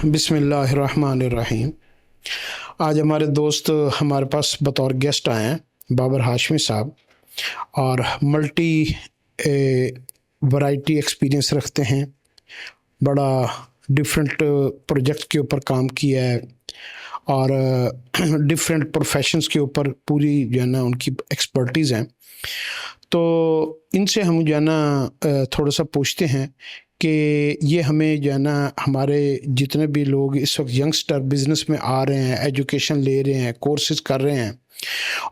बिस्मिल्लाहिर्रहमानिर्रहीम। आज हमारे दोस्त हमारे पास बतौर गेस्ट आए हैं, बाबर हाशमी साहब, और मल्टी वैरायटी एक्सपीरियंस रखते हैं। बड़ा डिफरेंट प्रोजेक्ट के ऊपर काम किया है और डिफरेंट प्रोफेशंस के ऊपर पूरी जो है ना उनकी एक्सपर्टीज़ हैं। तो इनसे हम जो है ना थोड़ा सा पूछते हैं कि ये हमें जो है ना हमारे जितने भी लोग इस वक्त यंगस्टर बिज़नेस में आ रहे हैं, एजुकेशन ले रहे हैं, कोर्सेज कर रहे हैं,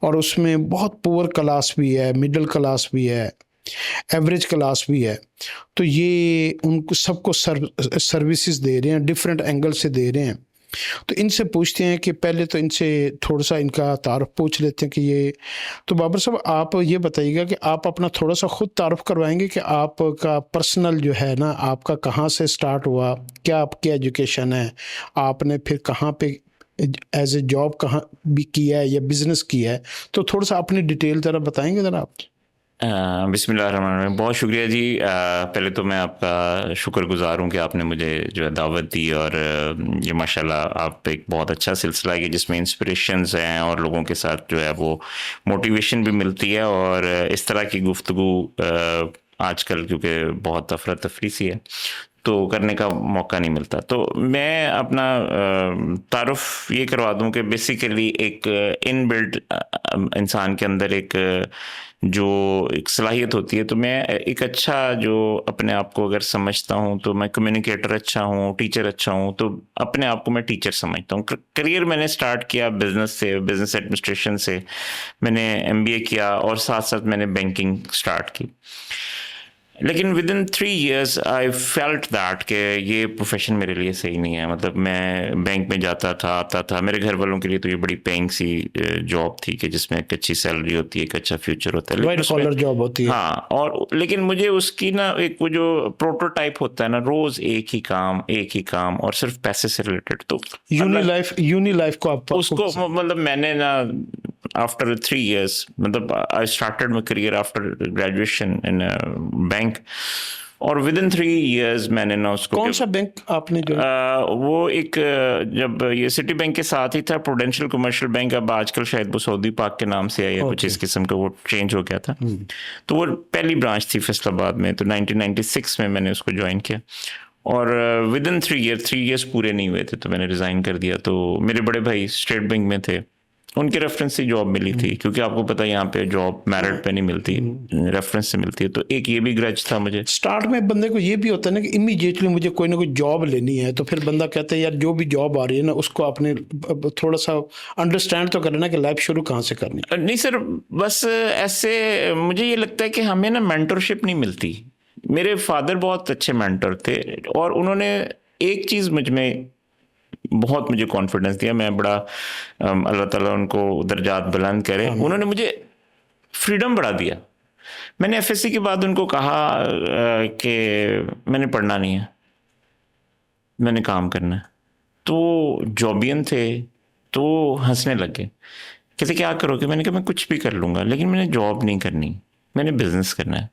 और उसमें बहुत पुअर क्लास भी है, मिडिल क्लास भी है, एवरेज क्लास भी है। तो ये उनको सबको सर्विसेज दे रहे हैं, डिफरेंट एंगल से दे रहे हैं। तो इनसे पूछते हैं कि पहले तो इनसे थोड़ा सा इनका तारुफ पूछ लेते हैं कि ये, तो बाबर साहब आप ये बताइएगा कि आप अपना थोड़ा सा ख़ुद तारुफ करवाएंगे कि आपका पर्सनल जो है ना, आपका कहाँ से स्टार्ट हुआ, क्या आपकी एजुकेशन है, आपने फिर कहाँ पे एज ए जॉब कहाँ भी किया है या बिज़नेस किया है, तो थोड़ा सा अपनी डिटेल ज़रा बताएंगे ज़रा आप। बिस्मिल्लाहिर्रहमानिर्रहीम। बहुत शुक्रिया जी। पहले तो मैं आपका शुक्रगुजार हूँ कि आपने मुझे जो है दावत दी, और ये माशाल्लाह आप एक बहुत अच्छा सिलसिला है जिसमें इंस्पिरेशंस हैं और लोगों के साथ जो है वो मोटिवेशन भी मिलती है। और इस तरह की गुफ्तगू आजकल क्योंकि बहुत अफरा तफरी सी है तो करने का मौका नहीं मिलता। तो मैं अपना तारुफ ये करवा दूं कि बेसिकली एक इनबिल्ट इंसान के अंदर एक जो एक सलाहियत होती है, तो मैं एक अच्छा जो अपने आप को अगर समझता हूँ तो मैं कम्युनिकेटर अच्छा हूँ, टीचर अच्छा हूँ, तो अपने आप को मैं टीचर समझता हूँ। करियर मैंने स्टार्ट किया बिजनेस से, बिजनेस एडमिनिस्ट्रेशन से मैंने एमबीए किया और साथ साथ मैंने बैंकिंग स्टार्ट की। लेकिन with in 3 years I felt that कि ये प्रोफेशन मेरे लिए सही नहीं है। मतलब मैं बैंक में जाता था, आता था, मेरे घर वालों के लिए तो ये बड़ी पेइंग सी जॉब थी कि जिसमें एक अच्छी सैलरी होती है, एक अच्छा फ्यूचर होता है, वाइट कॉलर जॉब होती है। हाँ, और लेकिन मुझे उसकी ना एक वो जो प्रोटोटाइप होता है ना, रोज एक ही काम और सिर्फ पैसे से रिलेटेड, तो यूनी लाइफ को आप उसको मतलब मैंने ना आफ्टर 3 years, मतलब I started my career after graduation in bank, और विद इन 3 years मैंने ना उसको। कौन सा बैंक आपने जो वो एक जब ये सिटी बैंक के साथ ही था, प्रूडेंशियल कमर्शियल बैंक, अब आजकल शायद वो सऊदी पाक के नाम से है या कुछ इस किस्म का, वो चेंज हो गया था। तो वो पहली ब्रांच थी फैसलाबाद में, तो 1996 में मैंने उसको ज्वाइन किया, और विद इन 3 years पूरे नहीं हुए थे तो मैंने रिज़ाइन कर दिया। तो मेरे बड़े भाई स्टेट बैंक में थे, उनके रेफरेंस से जॉब मिली थी, क्योंकि आपको पता है यहाँ पे जॉब मेरिट पे नहीं मिलती, रेफरेंस से मिलती है। तो एक ये भी ग्रज था मुझे। स्टार्ट में बंदे को ये भी होता है ना कि इमीडिएटली मुझे कोई ना कोई जॉब लेनी है, तो फिर बंदा कहता है यार जो भी जॉब आ रही है ना उसको आपने थोड़ा सा अंडरस्टैंड तो करना कि लाइफ शुरू कहाँ से करनी। नहीं सर, बस ऐसे मुझे ये लगता है कि हमें ना मेंटरशिप नहीं मिलती। मेरे फादर बहुत अच्छे मेंटर थे और उन्होंने एक चीज़ मुझ में बहुत मुझे कॉन्फिडेंस दिया। मैं बड़ा अल्लाह ताला उनको दर्जात बुलंद करे, उन्होंने मुझे फ्रीडम बढ़ा दिया। मैंने एफएससी के बाद उनको कहा कि मैंने पढ़ना नहीं है, मैंने काम करना है। तो जॉबियन थे तो हंसने लगे, कहते क्या करोगे? मैंने कहा मैं कुछ भी कर लूँगा, लेकिन मैंने जॉब नहीं करनी, मैंने बिजनेस करना है।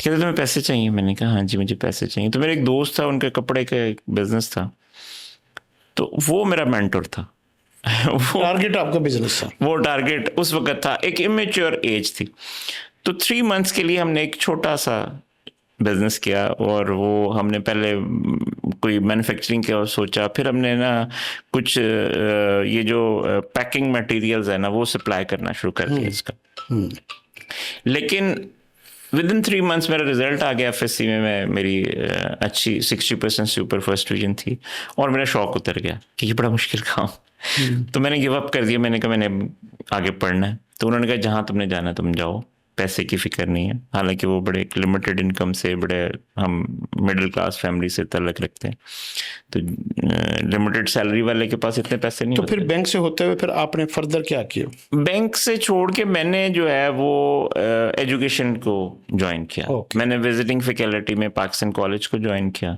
कहते तुम्हें पैसे चाहिए? मैंने कहा हाँ जी मुझे पैसे चाहिए। तो मेरा एक दोस्त था, उनके कपड़े का बिजनेस था, तो वो मेरा मेंटर था। वो टारगेट आपका बिजनेस था, वो टारगेट उस वक्त था, एक इमेच्योर एज थी। तो 3 months के लिए हमने एक छोटा सा बिजनेस किया, और वो हमने पहले कोई मैन्युफैक्चरिंग का सोचा, फिर हमने ना कुछ ये जो पैकिंग मटेरियल्स है ना वो सप्लाई करना शुरू कर दिया इसका। लेकिन विद इन 3 months मेरा रिजल्ट आ गया एफएससी में, मेरी अच्छी 60% से ऊपर फर्स्ट डिवीजन थी, और मेरा शौक उतर गया कि ये बड़ा मुश्किल काम। तो मैंने गिव अप कर दिया। मैंने कहा मैंने आगे पढ़ना है। तो उन्होंने कहा जहाँ तुमने जाना तुम जाओ, पैसे की फिक्र नहीं है। हालांकि वो बड़े लिमिटेड इनकम से, बड़े हम मिडिल क्लास फैमिली से तल्लक रखते हैं, तो लिमिटेड सैलरी वाले के पास इतने पैसे नहीं तो होते। फिर बैंक से होते हुए फिर आपने फर्दर क्या किया? बैंक से छोड़ के मैंने जो है वो एजुकेशन को ज्वाइन किया। मैंने विजिटिंग फैकल्टी में पाकिस्तान कॉलेज को ज्वाइन किया।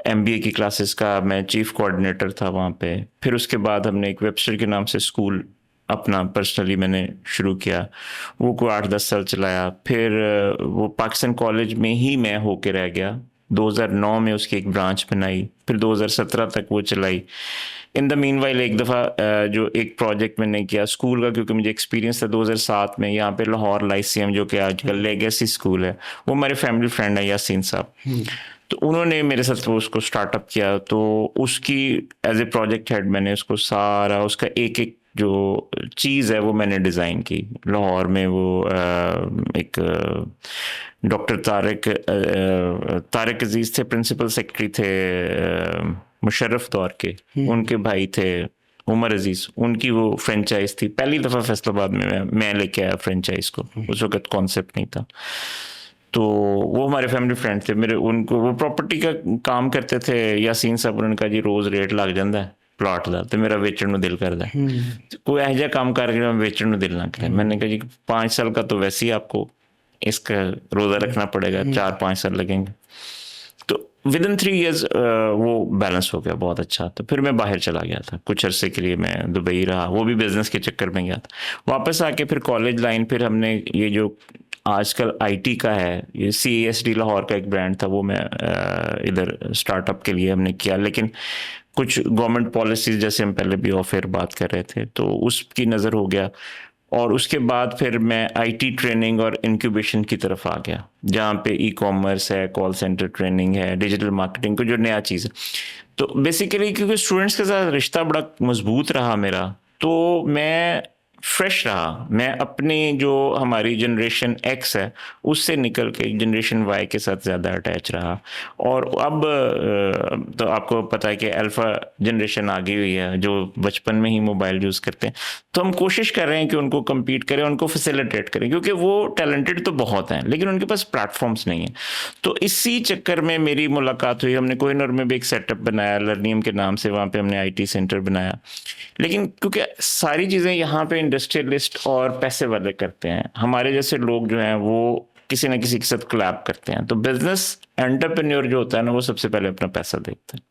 एमबीए की क्लासेस का मैं चीफ कोऑर्डिनेटर था वहाँ पे। फिर उसके बाद हमने एक वेबस्टर के नाम से स्कूल अपना पर्सनली मैंने शुरू किया, वो कोई 8-10 साल चलाया। फिर वो पाकिस्तान कॉलेज में ही मैं होके रह गया, 2009 में उसकी एक ब्रांच बनाई, फिर 2017 तक वो चलाई। इन द मीनवाइल एक दफ़ा जो एक प्रोजेक्ट मैंने किया स्कूल का, क्योंकि मुझे एक्सपीरियंस था 2007 में यहाँ पे लाहौर लाइसियम जो कि आजकल लेगेसी स्कूल है, वो हमारे फैमिली फ्रेंड है यासीन साहब, तो उन्होंने मेरे साथ वो उसको स्टार्टअप किया। तो उसकी एज ए प्रोजेक्ट हेड मैंने उसको सारा उसका एक एक जो चीज़ है वो मैंने डिज़ाइन की। लाहौर में वो एक डॉक्टर तारिक अजीज़ थे, प्रिंसिपल सेक्रेटरी थे मुशर्रफ दौर के, उनके भाई थे उमर अजीज़, उनकी वो फ्रेंचाइज थी। पहली दफ़ा फैसलाबाद में मैं लेके आया फ्रेंचाइज को, उस वक्त कॉन्सेप्ट नहीं था। तो वो हमारे फैमिली फ्रेंड थे मेरे, उनको वो प्रॉपर्टी का काम करते थे यासीन साहब। उन्होंने कहा जी रोज़ रेट लग जाता है प्लाट का, तो मेरा बेचण ਨੂੰ ਦਿਲ करता है, कोई ਇਹੋ ਜਿਹਾ काम करके मैं बेचण ਨੂੰ दिल ना करे। मैंने कहा जी 5 साल का तो वैसे ही आपको इसका रोज़ा रखना पड़ेगा, 4-5 साल लगेंगे। तो विद इन 3 years वो बैलेंस हो गया बहुत अच्छा। तो फिर मैं बाहर चला गया था, कुछ अरसे के लिए मैं दुबई रहा, वो भी बिज़नेस के चक्कर में गया था। वापस आके फिर कॉलेज लाइन, फिर हमने ये जो आजकल आईटी का है, ये CASD लाहौर का एक ब्रांड था, वो मैं इधर स्टार्टअप के लिए हमने किया। लेकिन कुछ गवर्नमेंट पॉलिसीज़ जैसे हम पहले भी ऑफर बात कर रहे थे, तो उसकी नज़र हो गया। और उसके बाद फिर मैं आईटी ट्रेनिंग और इंक्यूबेशन की तरफ आ गया, जहाँ पे ई-कॉमर्स है, कॉल सेंटर ट्रेनिंग है, डिजिटल मार्केटिंग को जो नया चीज़ है। तो बेसिकली क्योंकि स्टूडेंट्स के साथ रिश्ता बड़ा मजबूत रहा मेरा, तो मैं फ्रेश रहा। मैं अपनी जो हमारी जनरेशन एक्स है उससे निकल के जनरेशन वाई के साथ ज़्यादा अटैच रहा। और अब तो आपको पता है कि अल्फ़ा जनरेशन आ गई हुई है जो बचपन में ही मोबाइल यूज़ करते हैं, तो हम कोशिश कर रहे हैं कि उनको कम्पीट करें, उनको फैसिलिटेट करें, क्योंकि वो टैलेंटेड तो बहुत हैं लेकिन उनके पास प्लेटफॉर्म्स नहीं हैं। तो इसी चक्कर में मेरी मुलाकात हुई। हमने कोहिनूर में भी एक सेटअप बनाया लर्नियम के नाम से, वहाँ पे हमने आईटी सेंटर बनाया। लेकिन क्योंकि सारी चीज़ें यहाँ पे इंडस्ट्रियलिस्ट और पैसे वाले करते हैं, हमारे जैसे लोग जो हैं वो किसी ना किसी के साथ कोलैब करते हैं। तो बिजनेस एंटरप्रेन्योर जो होता है ना, वो सबसे पहले अपना पैसा देखता है।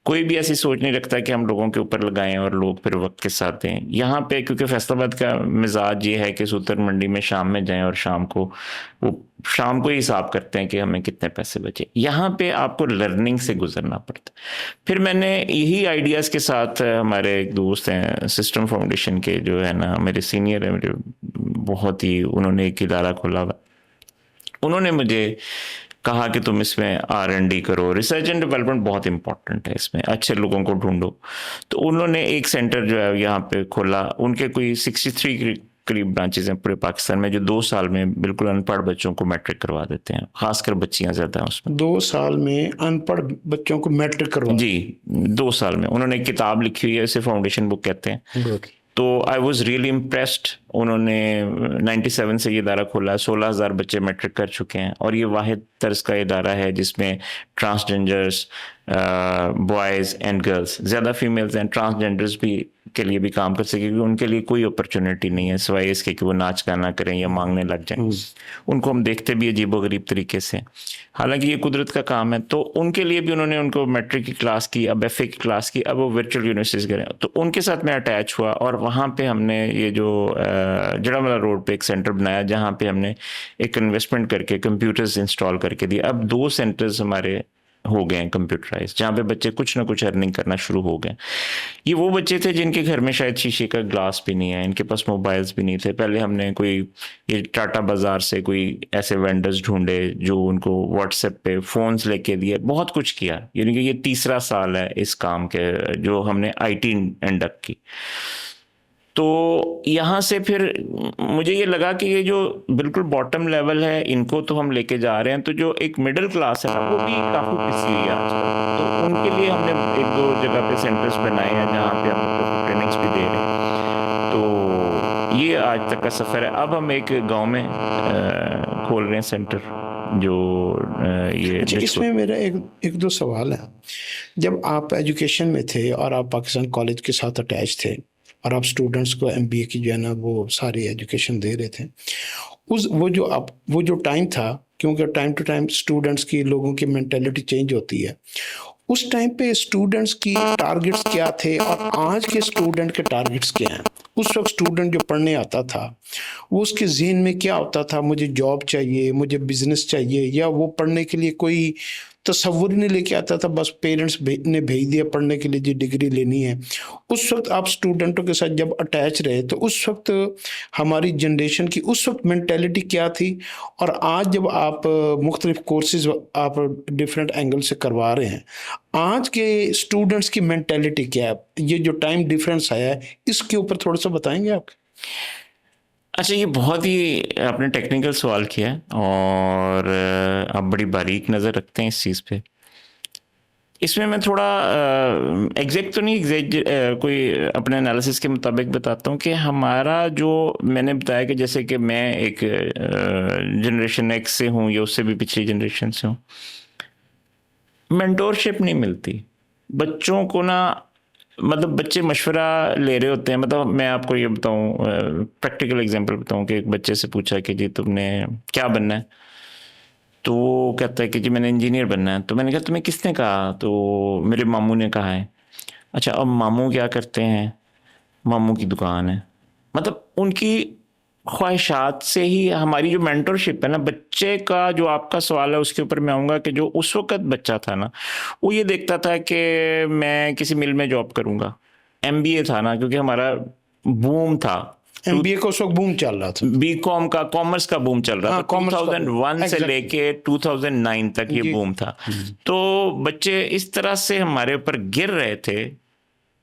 कोई भी ऐसी सोच नहीं रखता कि हम लोगों के ऊपर लगाएं और लोग फिर वक्त के साथ दें। यहाँ पे क्योंकि फैसलाबाद का मिजाज ये है कि सूतर मंडी में शाम में जाएं और शाम को ही हिसाब करते हैं कि हमें कितने पैसे बचे। यहाँ पे आपको लर्निंग से गुजरना पड़ता है। फिर मैंने यही आइडियाज़ के साथ, हमारे एक दोस्त हैं सिस्टम फाउंडेशन के जो है ना, मेरे सीनियर है, मेरे बहुत ही, उन्होंने एक इदारा खोला हुआ। उन्होंने मुझे कहा कि तुम इसमें R&D करो, रिसर्च एंड डेवलपमेंट बहुत इंपॉर्टेंट है, इसमें अच्छे लोगों को ढूंढो। तो उन्होंने एक सेंटर जो है यहाँ पे खोला। उनके कोई 63 करीब ब्रांचेज हैं पूरे पाकिस्तान में, जो 2 साल में बिल्कुल अनपढ़ बच्चों को मैट्रिक करवा देते हैं, खासकर बच्चियां ज़्यादा हैं उसमें। 2 साल में अनपढ़ बच्चों को मैट्रिक करवा? जी, 2 साल में। उन्होंने एक किताब लिखी हुई है, इसे फाउंडेशन बुक कहते हैं। तो आई वॉज रियली इम्प्रेस्ड। उन्होंने 97 से ये इदारा खोला है, 16,000 बच्चे मैट्रिक कर चुके हैं, और ये वाहिद तर्ज का इदारा है जिसमें ट्रांसजेंडर्स, बॉयज़ एंड गर्ल्स, ज़्यादा फीमेल्स एंड ट्रांसजेंडर्स भी के लिए भी काम कर सके, क्योंकि उनके लिए कोई अपॉर्चुनिटी नहीं है सिवाय इसके कि वो नाच गाना करें या मांगने लग जाएं। उनको हम देखते भी अजीबोगरीब तरीके से, हालांकि ये कुदरत का काम है। तो उनके लिए भी उन्होंने उनको मैट्रिक की क्लास की, अब FA की क्लास की, अब वो वर्चुअल यूनिवर्सिटीज़ करें। तो उनके साथ मैं अटैच हुआ, और वहाँ पे हमने ये जो जड़ावाला रोड पे एक सेंटर बनाया, जहाँ पे हमने एक इन्वेस्टमेंट करके कंप्यूटर्स इंस्टॉल करके दिए। अब 2 सेंटर्स हमारे हो गए हैं कंप्यूटराइज, जहाँ पे बच्चे कुछ ना कुछ अर्निंग करना शुरू हो गए। ये वो बच्चे थे जिनके घर में शायद शीशे का ग्लास भी नहीं है, इनके पास मोबाइल्स भी नहीं थे। पहले हमने कोई ये टाटा बाजार से कोई ऐसे वेंडर्स ढूंढे जो उनको व्हाट्सएप पे फ़ोन्स लेके दिए, बहुत कुछ किया। यानी कि ये 3रा साल है इस काम के जो हमने IT इंडक्ट की। तो यहाँ से फिर मुझे ये लगा कि ये जो बिल्कुल बॉटम लेवल है, इनको तो हम लेके जा रहे हैं, तो जो एक मिडिल क्लास है वो भी काफ़ी पिसी हुई है आजकल। तो उनके लिए हमने 1-2 जगह पे सेंटर्स बनाए हैं जहाँ पे हम ट्रेनिंग्स भी दे रहे हैं। तो ये आज तक का सफ़र है। अब हम एक गांव में खोल रहे हैं सेंटर, जो ये। अच्छा, इसमें मेरा एक दो सवाल है। जब आप एजुकेशन में थे और आप पाकिस्तान कॉलेज के साथ अटैच थे और आप स्टूडेंट्स को MBA की जो है ना वो सारी एजुकेशन दे रहे थे, वो जो टाइम था, क्योंकि टाइम टू टाइम स्टूडेंट्स की, लोगों की मेंटालिटी चेंज होती है, उस टाइम पे स्टूडेंट्स की टारगेट्स क्या थे और आज के स्टूडेंट के टारगेट्स क्या हैं? उस वक्त स्टूडेंट जो पढ़ने आता था वो उसके ज़हन में क्या होता था? मुझे जॉब चाहिए, मुझे बिजनेस चाहिए, या वो पढ़ने के लिए कोई तसव्वुर ही नहीं लेके आता था, बस पेरेंट्स ने भेज दिया पढ़ने के लिए जी डिग्री लेनी है। उस वक्त आप स्टूडेंटों के साथ जब अटैच रहे तो उस वक्त हमारी जनरेशन की उस वक्त मेंटेलिटी क्या थी, और आज जब आप मुख्तलिफ कोर्सेज आप डिफरेंट एंगल से करवा रहे हैं, आज के स्टूडेंट्स की मेंटेलिटी क्या है, ये जो टाइम डिफरेंस आया है इसके ऊपर थोड़ा सा बताएंगे आप? अच्छा, ये बहुत ही आपने टेक्निकल सवाल किया है और आप बड़ी बारीक नज़र रखते हैं इस चीज़ पे। इसमें मैं थोड़ा एग्जैक्ट तो नहीं, कोई अपने एनालिसिस के मुताबिक बताता हूँ कि हमारा जो मैंने बताया कि जैसे कि मैं एक जनरेशन एक्स से हूँ या उससे भी पिछली जनरेशन से हूँ, मेंटोरशिप नहीं मिलती बच्चों को ना। मतलब बच्चे मशवरा ले रहे होते हैं। मतलब मैं आपको ये बताऊं, प्रैक्टिकल एग्जांपल बताऊं कि एक बच्चे से पूछा कि जी तुमने क्या बनना है, तो वो कहता है कि जी मैंने इंजीनियर बनना है। तो मैंने कहा तुम्हें किसने कहा? तो मेरे मामू ने कहा है। अच्छा, अब मामू क्या करते हैं? मामू की दुकान है। मतलब उनकी ख्वाहिशात से ही हमारी जो मेंटरशिप है ना, बच्चे का जो आपका सवाल है उसके ऊपर मैं आऊँगा कि जो उस वक्त बच्चा था ना, वो ये देखता था कि मैं किसी मिल में जॉब करूँगा। एमबीए था ना, क्योंकि हमारा बूम था, एमबीए को उस वक्त बूम चल रहा था, बीकॉम का, कॉमर्स का बूम चल रहा हाँ, था। कॉमर्स का 2001 से exactly। लेके 2009 तक ये जी। बूम था। तो बच्चे इस तरह से हमारे ऊपर गिर रहे थे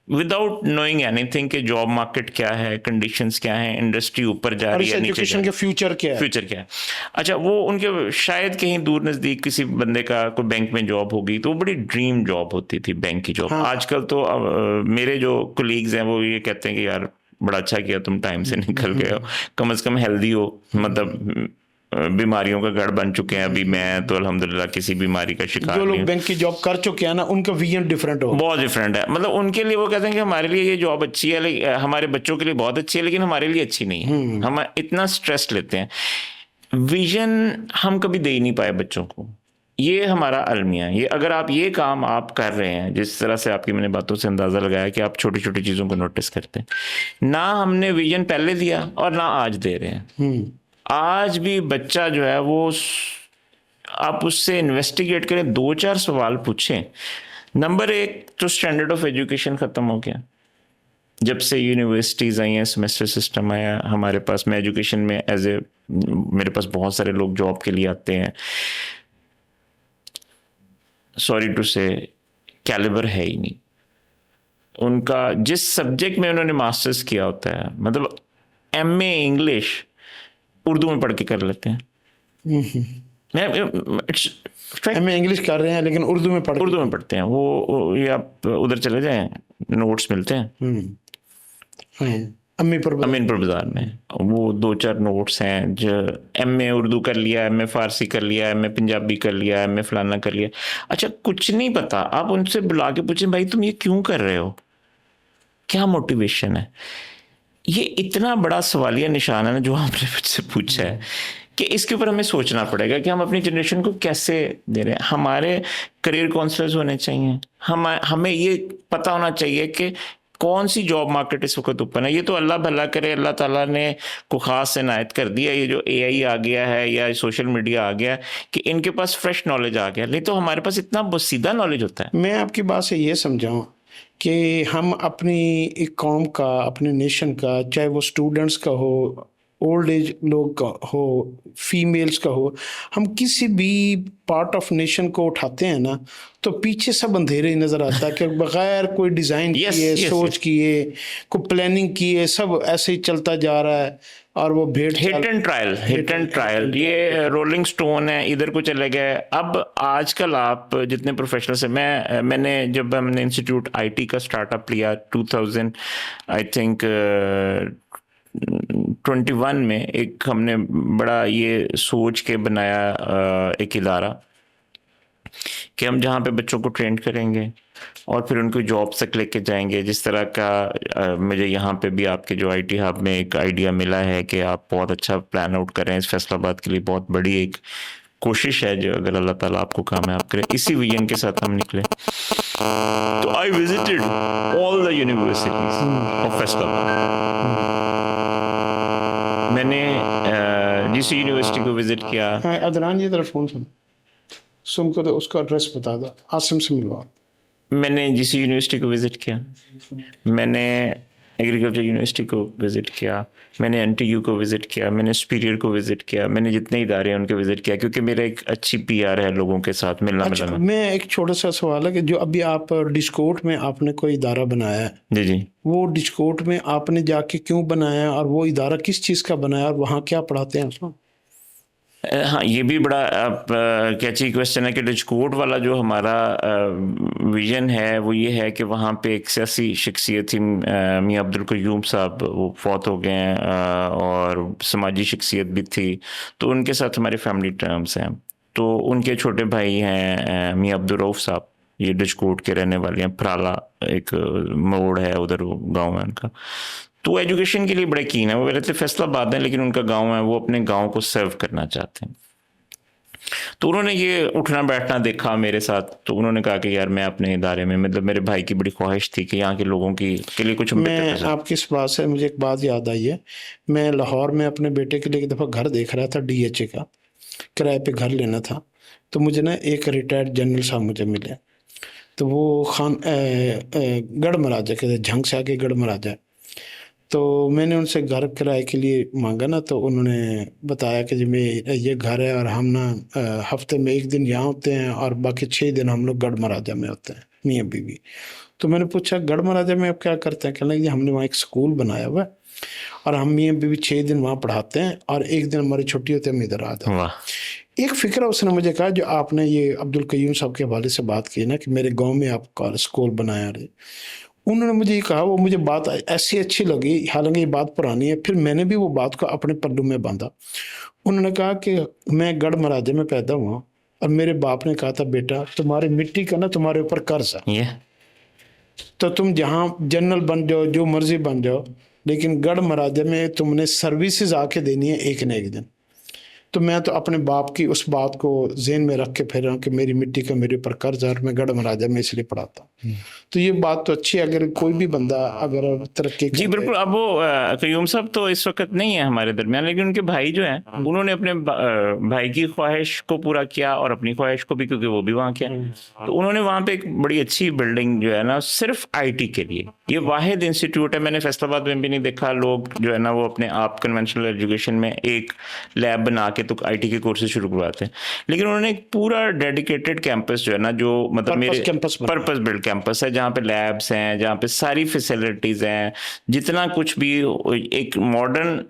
विदाउट नोइंग एनीथिंग कि जॉब मार्केट क्या है, कंडीशंस क्या है, इंडस्ट्री ऊपर जा और रही इस है, नीचे जा एजुकेशन रही के है, फ्यूचर क्या है? फ्यूचर क्या है। अच्छा, वो उनके शायद कहीं दूर नज़दीक किसी बंदे का कोई बैंक में जॉब होगी, तो वो बड़ी ड्रीम जॉब होती थी, बैंक की जॉब। हाँ। आजकल तो मेरे जो कोलीग्स हैं वो ये कहते हैं कि यार बड़ा अच्छा किया तुम टाइम से निकल गए हो, कम से कम हेल्दी हो। मतलब बीमारियों का गढ़ बन चुके हैं। अभी मैं तो अल्हम्दुलिल्लाह किसी बीमारी का शिकार जो नहीं लोग हूं। बैंक की जॉब कर चुके हैं ना, उनका विजन डिफरेंट हो, बहुत डिफरेंट है। मतलब उनके लिए वो कहते हैं कि हमारे लिए ये जॉब अच्छी है, हमारे बच्चों के लिए बहुत अच्छी है, लेकिन हमारे लिए अच्छी नहीं है। हम इतना स्ट्रेस लेते हैं, विजन हम कभी दे ही नहीं पाए बच्चों को। ये हमारा अलमिया है। ये अगर आप ये काम आप कर रहे हैं, जिस तरह से आपकी मैंने बातों से अंदाजा लगाया कि आप छोटी छोटी चीजों को नोटिस करते हैं, ना हमने विजन पहले दिया और ना आज दे रहे हैं। आज भी बच्चा जो है वो आप उससे इन्वेस्टिगेट करें, 2-4 सवाल पूछें। नंबर एक तो स्टैंडर्ड ऑफ एजुकेशन ख़त्म हो गया जब से यूनिवर्सिटीज़ आई हैं, सेमेस्टर सिस्टम आया हमारे पास। मैं एजुकेशन में मेरे पास बहुत सारे लोग जॉब के लिए आते हैं, सॉरी टू से कैलिबर है ही नहीं उनका। जिस सब्जेक्ट में उन्होंने मास्टर्स किया होता है, मतलब एमए इंग्लिश उर्दू में पढ़ के कर लेते हैं। एमए इंग्लिश कर रहे हैं लेकिन उर्दू में पढ़ते हैं। वो ये आप उधर चले जाएं, नोट्स मिलते हैं अमीनपुर बाजार में। वो 2-4 नोट्स हैं जो एमए उर्दू कर लिया, एमए फारसी कर लिया, एमए पंजाबी कर लिया, एमए फलाना कर लिया। अच्छा, कुछ नहीं पता, आप उनसे बुला के पूछें भाई तुम ये क्यों कर रहे हो, क्या मोटिवेशन है? ये इतना बड़ा सवालिया निशान है ना जो आपने मुझसे पूछा है, कि इसके ऊपर हमें सोचना पड़ेगा कि हम अपनी जनरेशन को कैसे दे रहे हैं। हमारे करियर काउंसलर्स होने चाहिए, हमें ये पता होना चाहिए कि कौन सी जॉब मार्केट इस वक्त ओपन है। ये तो अल्लाह भला करे, अल्लाह ताला ने को खास इनायत कर दिया, ये जो एआई आ गया है या सोशल मीडिया आ गया, कि इनके पास फ्रेश नॉलेज आ गया। नहीं तो हमारे पास इतना बसीदा नॉलेज होता है। मैं आपकी बात से ये समझाऊं कि हम अपनी एक कौम का, अपने नेशन का, चाहे वो स्टूडेंट्स का हो, ओल्ड एज लोग का हो, फीमेल्स का हो, हम किसी भी पार्ट ऑफ नेशन को उठाते हैं ना तो पीछे सब अंधेरे ही नज़र आता है कि बगैर कोई डिज़ाइन किए, सोच किए, कोई प्लानिंग किए, सब ऐसे ही चलता जा रहा है। और वो हिट एंड ट्रायल ये रोलिंग स्टोन है, इधर को चले गए। अब आजकल आप जितने प्रोफेशनल से मैंने जब हमने इंस्टीट्यूट आईटी का स्टार्टअप लिया 2000 आई थिंक 21 में, एक हमने बड़ा ये सोच के बनाया एक इदारा कि हम जहाँ पे बच्चों को ट्रेन करेंगे और फिर उनको जॉब तक लेके जाएंगे। जिस तरह का मुझे यहाँ पे भी आपके जो आईटी हब में एक आइडिया मिला है कि आप बहुत अच्छा प्लान आउट कर रहे हैं इस फैसलाबाद के लिए, बहुत बड़ी एक कोशिश है जो अगर अल्लाह ताला आपको कामयाब करे। इसी विजन के साथ हम निकले। तो I visited all the universities of Faisalabad. मैंने जिस यूनिवर्सिटी को विजिट किया, अदनान ये तरफ फोन सुन, सुन कर उसका एड्रेस बता दो, आसिम से मिलवा। मैंने जीसी यूनिवर्सिटी को विज़िट किया, मैंने एग्रीकल्चर यूनिवर्सिटी को विज़िट किया, मैंने एनटीयू को विज़िट किया, मैंने सुपीरियर को विज़िट किया, मैंने जितने इदारे हैं उनके विज़िट किया, क्योंकि मेरा एक अच्छी पीआर है लोगों के साथ मिलना अच्छा, मिलाना। मैं एक छोटा सा सवाल है कि जो अभी आप डिस्कोट में आपने कोई इदारा बनाया है, जी जी। वो डिस्कोट में आपने जाके क्यों बनाया और वो इदारा किस चीज़ का बनाया और वहाँ क्या पढ़ाते हैं उसमें? हाँ, ये भी बड़ा कैची क्वेश्चन है कि डिस्कोट वाला जो हमारा विजन है वो ये है कि वहाँ पे एक सियासी शख्सियत थी, मियाँ अब्दुल कयूम साहब, वो फौत हो गए हैं, और समाजी शख्सियत भी थी, तो उनके साथ हमारे फैमिली टर्म्स हैं। तो उनके छोटे भाई हैं मियाँ अब्दुल रऊफ साहब, ये डिस्कोट के रहने वाले हैं, पराला एक मोड़ है उधर, वो गाँव है उनका। तो एजुकेशन के लिए बड़े कीन है, वो रहते फैसलाबाद हैं लेकिन उनका गांव है, वो अपने गांव को सर्व करना चाहते हैं। तो उन्होंने ये उठना बैठना देखा मेरे साथ, तो उन्होंने कहा कि यार मैं अपने इदारे में, मतलब मेरे भाई की बड़ी ख्वाहिश थी कि यहाँ के लोगों की के लिए कुछ मैं आपकी इस बात से मुझे एक बात याद आई है। मैं लाहौर में अपने बेटे के लिए एक दफ़ा घर देख रहा था, डीएचए का किराए पे घर लेना था। तो मुझे ना एक रिटायर्ड जनरल साहब मुझे मिले, तो वो गढ़ महाराजा के झंग से आके गढ़ महाराजा। तो मैंने उनसे घर किराए के लिए मांगा ना, तो उन्होंने बताया कि जी मैं ये घर है और हम ना हफ्ते में 1 दिन यहाँ होते हैं और बाकी 6 दिन हम लोग गढ़ महाराजा में होते हैं, मियाँ बीवी। तो मैंने पूछा गढ़ महाराजा में आप क्या करते हैं? कहने लगे हमने वहाँ एक स्कूल बनाया हुआ है और हम मियाँ बीवी 6 दिन वहाँ पढ़ाते हैं और 1 दिन हमारी छुट्टी होती है, हम इधर आ जाते हैं। एक फ़िक्र उसने मुझे कहा, जो आपने ये अब्दुल कयूम साहब के हवाले से बात की ना कि मेरे गाँव में आप स्कूल बनाया रहे, उन्होंने मुझे ये कहा, वो मुझे बात ऐसी अच्छी लगी, हालांकि ये बात पुरानी है, फिर मैंने भी वो बात को अपने पल्लू में बांधा। उन्होंने कहा कि मैं गढ़ महाराजे में पैदा हुआ और मेरे बाप ने कहा था बेटा तुम्हारी मिट्टी का ना तुम्हारे ऊपर कर्ज है, तो तुम जहाँ जनरल बन जाओ, जो मर्जी बन जाओ, लेकिन गढ़ महाराजे में तुमने सर्विसेज आके देनी है एक न एक दिन। तो मैं तो अपने बाप की उस बात को ज़हन में रख के फिर रहा हूँ कि मेरी मिट्टी का मेरे ऊपर कर्ज है और मैं गढ़ महाराजा में इसलिए पढ़ाता हूँ। तो ये बात तो अच्छी है, अगर कोई भी बंदा अगर तरक्की जी बिल्कुल। अब वो कयूम साहब तो इस वक्त नहीं है हमारे दरमियान, लेकिन उनके भाई जो हैं उन्होंने अपने भाई की ख्वाहिश को पूरा किया और अपनी ख्वाहिश को भी, क्योंकि वो भी वहाँ के हैं। तो उन्होंने वहाँ पे एक बड़ी अच्छी बिल्डिंग जो है ना सिर्फ आईटी के लिए, ये वाहिद इंस्टीट्यूट है, मैंने फैसलाबाद में भी नहीं देखा। लोग जो है ना वो अपने आप कन्वेंशनल एजुकेशन में एक लैब बना के तो आईटी के कोर्सेज शुरू करवाते हैं, लेकिन उन्होंने एक पूरा डेडिकेटेड कैंपस जो है ना, जो मतलब मेरे पर्पस बिल्ड कैंपस है, जहाँ पे लैब्स हैं, जहाँ पे सारी फैसिलिटीज हैं, जितना कुछ भी एक मॉडर्न